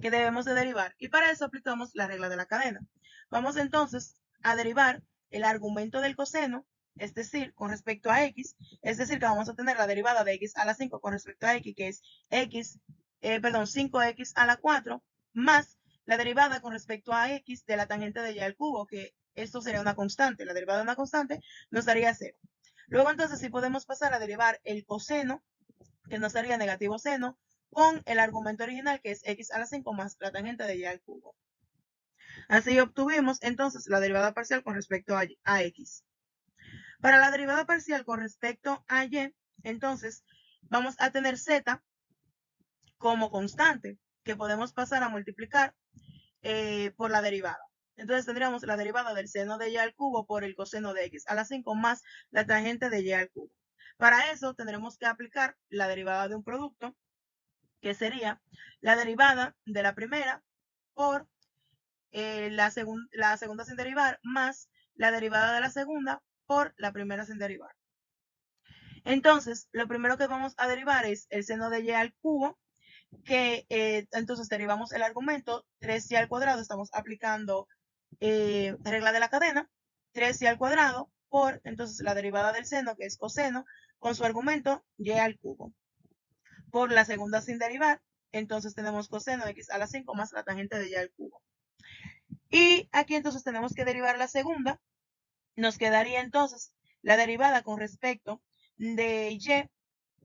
Speaker 1: que debemos de derivar y para eso aplicamos la regla de la cadena. Vamos entonces a derivar el argumento del coseno, es decir, con respecto a x, es decir, que vamos a tener la derivada de x a la 5 con respecto a x, que es 5x a la 4, más la derivada con respecto a x de la tangente de y al cubo, que esto sería una constante, la derivada de una constante nos daría 0. Luego entonces sí podemos pasar a derivar el coseno, que nos daría negativo seno, con el argumento original que es x a la 5 más la tangente de y al cubo. Así obtuvimos entonces la derivada parcial con respecto a x. Para la derivada parcial con respecto a y, entonces vamos a tener z como constante, que podemos pasar a multiplicar por la derivada. Entonces tendríamos la derivada del seno de y al cubo por el coseno de x a la 5 más la tangente de y al cubo. Para eso tendremos que aplicar la derivada de un producto, que sería la derivada de la primera por la segunda sin derivar más la derivada de la segunda por la primera sin derivar. Entonces, lo primero que vamos a derivar es el seno de y al cubo, que entonces derivamos el argumento 3y al cuadrado, estamos aplicando regla de la cadena, 3y al cuadrado por entonces la derivada del seno, que es coseno, con su argumento y al cubo. Por la segunda sin derivar, entonces tenemos coseno de x a la 5 más la tangente de y al cubo. Y aquí entonces tenemos que derivar la segunda. Nos quedaría entonces la derivada con respecto de y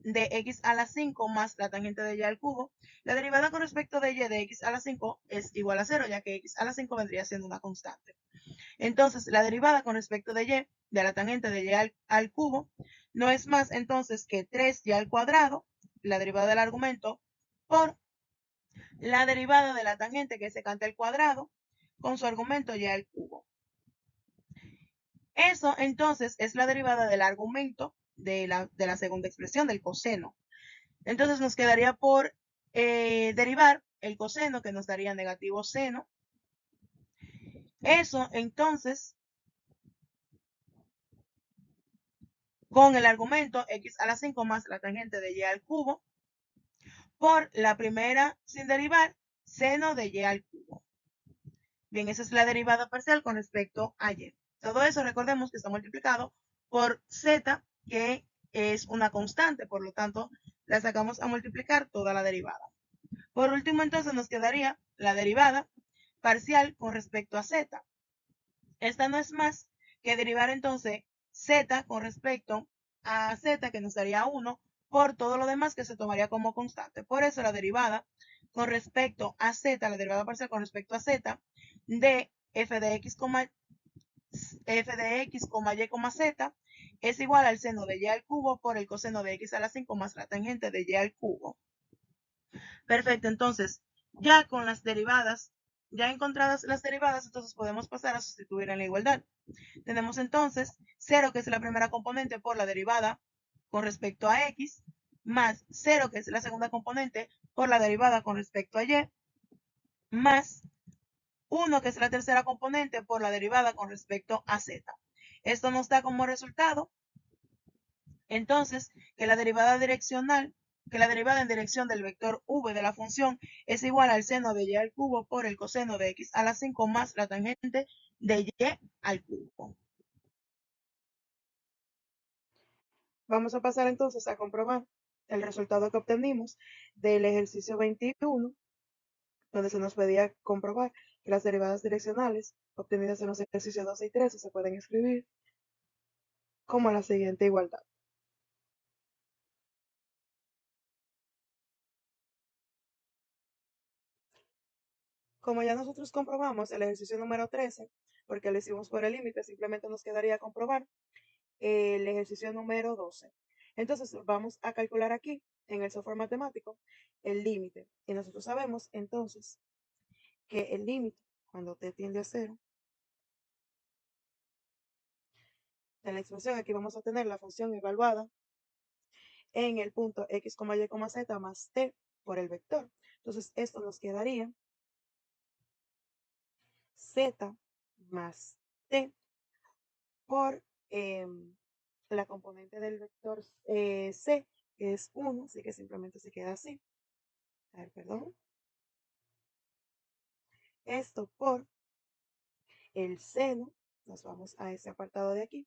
Speaker 1: de x a la 5 más la tangente de y al cubo. La derivada con respecto de y de x a la 5 es igual a 0, ya que x a la 5 vendría siendo una constante. Entonces, la derivada con respecto de y de la tangente de y al cubo no es más entonces que 3y al cuadrado, la derivada del argumento, por la derivada de la tangente, que es secante al cuadrado, con su argumento y al cubo. Eso entonces es la derivada del argumento de la segunda expresión, del coseno. Entonces nos quedaría por derivar el coseno, que nos daría negativo seno. Eso entonces con el argumento x a la 5 más la tangente de y al cubo por la primera sin derivar, seno de y al cubo. Bien, esa es la derivada parcial con respecto a y. Todo eso recordemos que está multiplicado por z, que es una constante, por lo tanto la sacamos a multiplicar toda la derivada. Por último, entonces nos quedaría la derivada parcial con respecto a z. Esta no es más que derivar entonces z con respecto a z, que nos daría 1, por todo lo demás que se tomaría como constante. Por eso la derivada con respecto a z, la derivada parcial con respecto a z, de f de x, y, z es igual al seno de y al cubo por el coseno de x a la 5 más la tangente de y al cubo. Perfecto, entonces ya con las derivadas, ya encontradas las derivadas, entonces podemos pasar a sustituir en la igualdad. Tenemos entonces 0, que es la primera componente, por la derivada con respecto a x, más 0, que es la segunda componente, por la derivada con respecto a y, más 1, que es la tercera componente, por la derivada con respecto a z. Esto nos da como resultado, entonces, que la derivada direccional, que la derivada en dirección del vector v de la función es igual al seno de y al cubo por el coseno de x a la 5 más la tangente de y al cubo. Vamos a pasar entonces a comprobar el resultado que obtenimos del ejercicio 21, donde se nos pedía comprobar que las derivadas direccionales obtenidas en los ejercicios 12 y 13 se pueden escribir como la siguiente igualdad. Como ya nosotros comprobamos el ejercicio número 13, porque lo hicimos por el límite, simplemente nos quedaría comprobar el ejercicio número 12. Entonces vamos a calcular aquí en el software matemático el límite. Y nosotros sabemos entonces que el límite, cuando t tiende a 0, de la expresión, aquí vamos a tener la función evaluada en el punto x, y, z más t por el vector. Entonces esto nos quedaría z más t por la componente del vector c, que es 1, así que simplemente se queda así. A ver, perdón. Esto por el seno, nos vamos a ese apartado de aquí,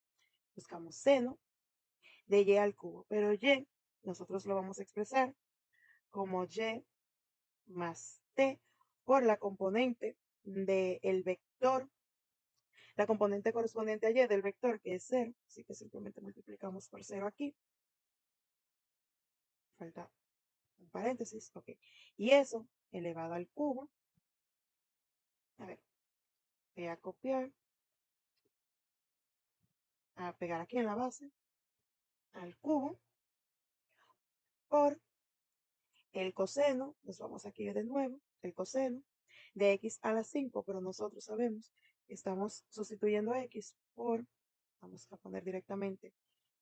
Speaker 1: buscamos seno de y al cubo, pero y nosotros lo vamos a expresar como y más t por la componente del vector, la componente correspondiente a y del vector, que es 0, así que simplemente multiplicamos por 0 aquí. Falta un paréntesis, ok. Y eso elevado al cubo, a ver, voy a copiar, a pegar aquí en la base, al cubo, por el coseno, nos vamos aquí de nuevo, el coseno de x a la 5, pero nosotros sabemos que estamos sustituyendo x por, vamos a poner directamente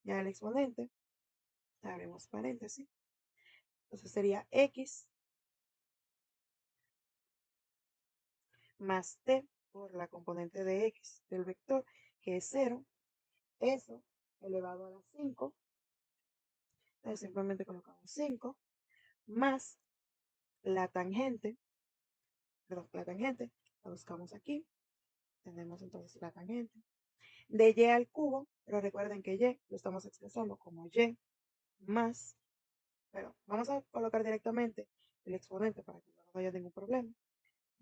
Speaker 1: ya el exponente, abrimos paréntesis, entonces sería x más t por la componente de x del vector, que es 0, eso elevado a la 5, entonces simplemente colocamos 5, más la tangente, perdón, la tangente, la buscamos aquí, tenemos entonces la tangente, de y al cubo, pero recuerden que y lo estamos expresando como y más, pero vamos a colocar directamente el exponente para que no haya ningún problema.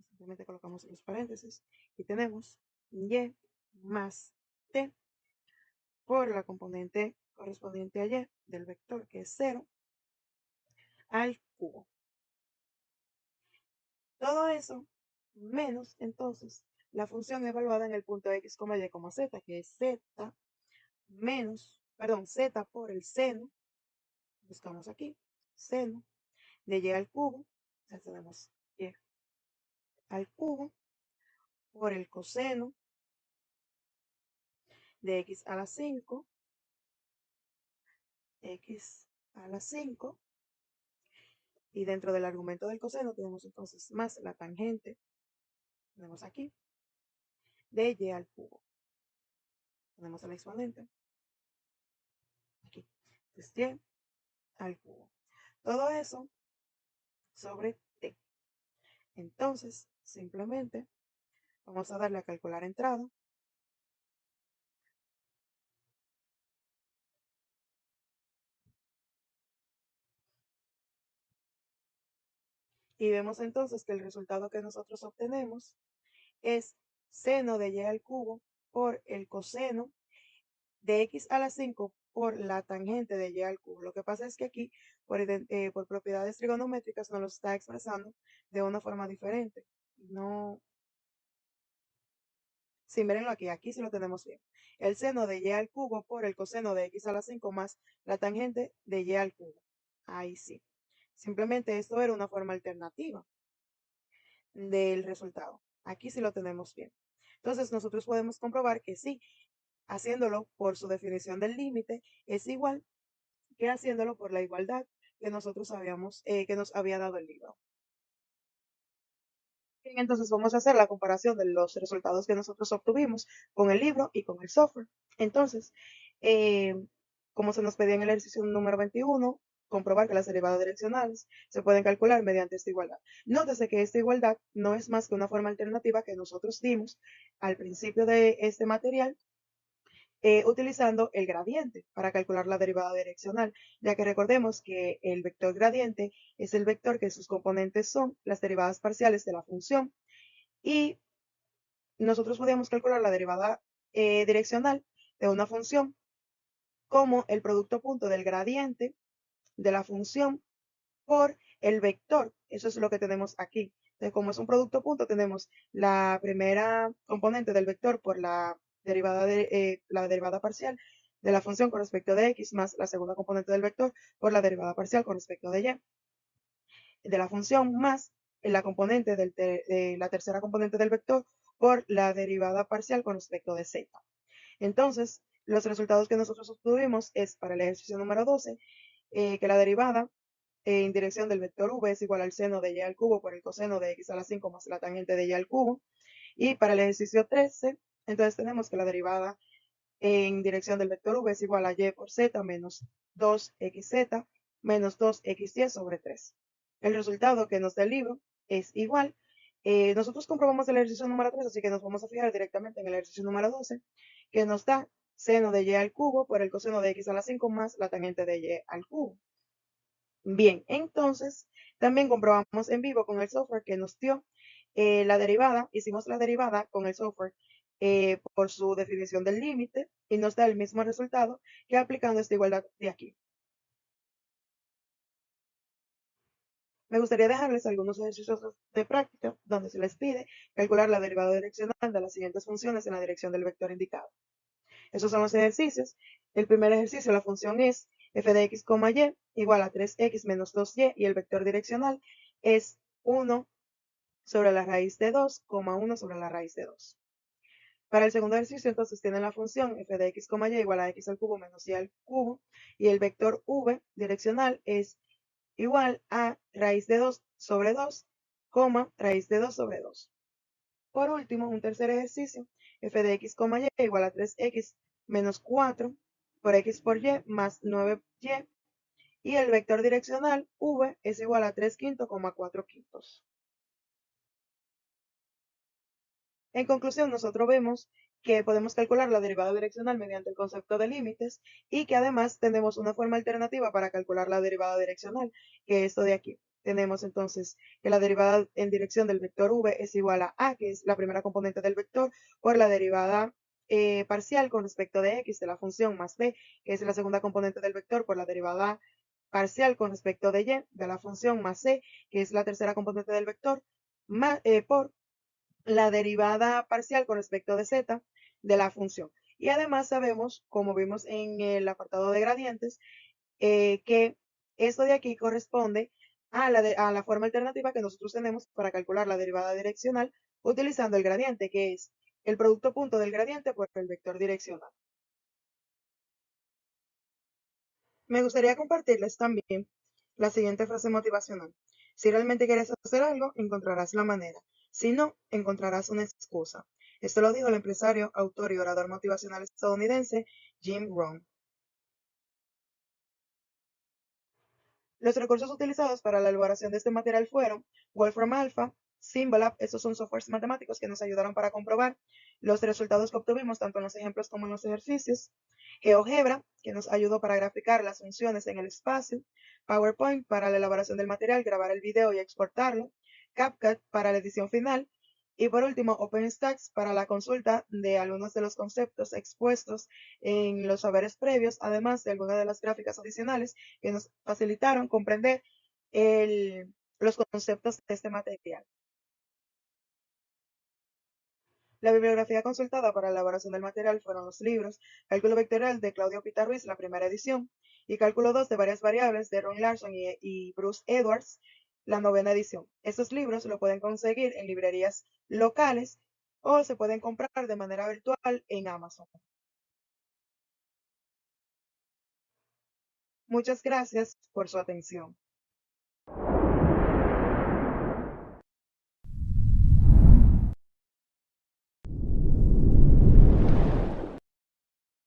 Speaker 1: Simplemente colocamos los paréntesis y tenemos y más t por la componente correspondiente a y del vector, que es 0, al cubo. Todo eso menos entonces la función evaluada en el punto x, y, z, que es z menos, perdón, z por el seno, buscamos aquí, seno de y al cubo, entonces tenemos y al cubo por el coseno de x a la 5, x a la 5, y dentro del argumento del coseno tenemos entonces más la tangente, tenemos aquí, de y al cubo. Tenemos el exponente, aquí, entonces y al cubo. Todo eso sobre t. Entonces, simplemente vamos a darle a calcular entrada. Y vemos entonces que el resultado que nosotros obtenemos es seno de y al cubo por el coseno de x a la 5 por la tangente de y al cubo. Lo que pasa es que aquí, por propiedades trigonométricas, nos lo está expresando de una forma diferente. No, sí, mírenlo aquí, aquí sí lo tenemos bien. El seno de y al cubo por el coseno de x a la 5 más la tangente de y al cubo. Ahí sí. Simplemente esto era una forma alternativa del resultado. Aquí sí lo tenemos bien. Entonces nosotros podemos comprobar que sí, haciéndolo por su definición del límite es igual que haciéndolo por la igualdad que nosotros que nos había dado el libro. Bien, entonces vamos a hacer la comparación de los resultados que nosotros obtuvimos con el libro y con el software. Entonces, eh, como se nos pedía en el ejercicio número 21, comprobar que las derivadas direccionales se pueden calcular mediante esta igualdad. Nótese que esta igualdad no es más que una forma alternativa que nosotros dimos al principio de este material, utilizando el gradiente para calcular la derivada direccional, ya que recordemos que el vector gradiente es el vector que sus componentes son las derivadas parciales de la función, y nosotros podíamos calcular la derivada direccional de una función como el producto punto del gradiente de la función por el vector. Eso es lo que tenemos aquí. Entonces, como es un producto punto, tenemos la primera componente del vector por la derivada parcial de la función con respecto de x, más la segunda componente del vector por la derivada parcial con respecto de y, de la función, más la tercera componente del vector por la derivada parcial con respecto de z. Entonces, los resultados que nosotros obtuvimos es para el ejercicio número 12, que la derivada en dirección del vector v es igual al seno de y al cubo por el coseno de x a la 5 más la tangente de y al cubo. Y para el ejercicio 13, entonces tenemos que la derivada en dirección del vector v es igual a y por z menos 2xz menos 2xy sobre 3. El resultado que nos da el libro es igual. Nosotros comprobamos el ejercicio número 3, así que nos vamos a fijar directamente en el ejercicio número 12, que nos da seno de y al cubo por el coseno de x a la 5 más la tangente de y al cubo. Bien, entonces también comprobamos en vivo con el software que nos dio la derivada, hicimos la derivada con el software por su definición del límite, y nos da el mismo resultado que aplicando esta igualdad de aquí. Me gustaría dejarles algunos ejercicios de práctica donde se les pide calcular la derivada direccional de las siguientes funciones en la dirección del vector indicado. Esos son los ejercicios. El primer ejercicio, la función es f de x, y igual a 3x menos 2y, y el vector direccional es 1, sobre la raíz de 2, 1 sobre la raíz de 2. Para el segundo ejercicio, entonces tienen la función f de x, y igual a x al cubo menos y al cubo, y el vector v direccional es igual a raíz de 2 sobre 2, raíz de 2 sobre 2. Por último, un tercer ejercicio, f de x, y igual a 3x menos 4 por x por y más 9y, y el vector direccional v es igual a 3 quintos, 4 quintos. En conclusión, nosotros vemos que podemos calcular la derivada direccional mediante el concepto de límites y que además tenemos una forma alternativa para calcular la derivada direccional, que es esto de aquí. Tenemos entonces que la derivada en dirección del vector v es igual a, que es la primera componente del vector, por la derivada parcial con respecto de x de la función más b, que es la segunda componente del vector, por la derivada parcial con respecto de y de la función más c, que es la tercera componente del vector, por la derivada parcial con respecto de z de la función. Y además sabemos, como vimos en el apartado de gradientes, que esto de aquí corresponde a la forma alternativa que nosotros tenemos para calcular la derivada direccional utilizando el gradiente, que es el producto punto del gradiente por el vector direccional. Me gustaría compartirles también la siguiente frase motivacional. Si realmente quieres hacer algo, encontrarás la manera. Si no, encontrarás una excusa. Esto lo dijo el empresario, autor y orador motivacional estadounidense Jim Rohn. Los recursos utilizados para la elaboración de este material fueron Wolfram Alpha, Symbolab, estos son softwares matemáticos que nos ayudaron para comprobar los resultados que obtuvimos tanto en los ejemplos como en los ejercicios, GeoGebra, que nos ayudó para graficar las funciones en el espacio, PowerPoint para la elaboración del material, grabar el video y exportarlo, CapCut para la edición final, y por último, OpenStax para la consulta de algunos de los conceptos expuestos en los saberes previos, además de algunas de las gráficas adicionales que nos facilitaron comprender los conceptos de este material. La bibliografía consultada para la elaboración del material fueron los libros Cálculo vectorial de Claudio Pita Ruiz, la primera edición, y Cálculo 2 de varias variables de Ron Larson y Bruce Edwards, la novena edición. Estos libros lo pueden conseguir en librerías locales o se pueden comprar de manera virtual en Amazon. Muchas gracias por su atención.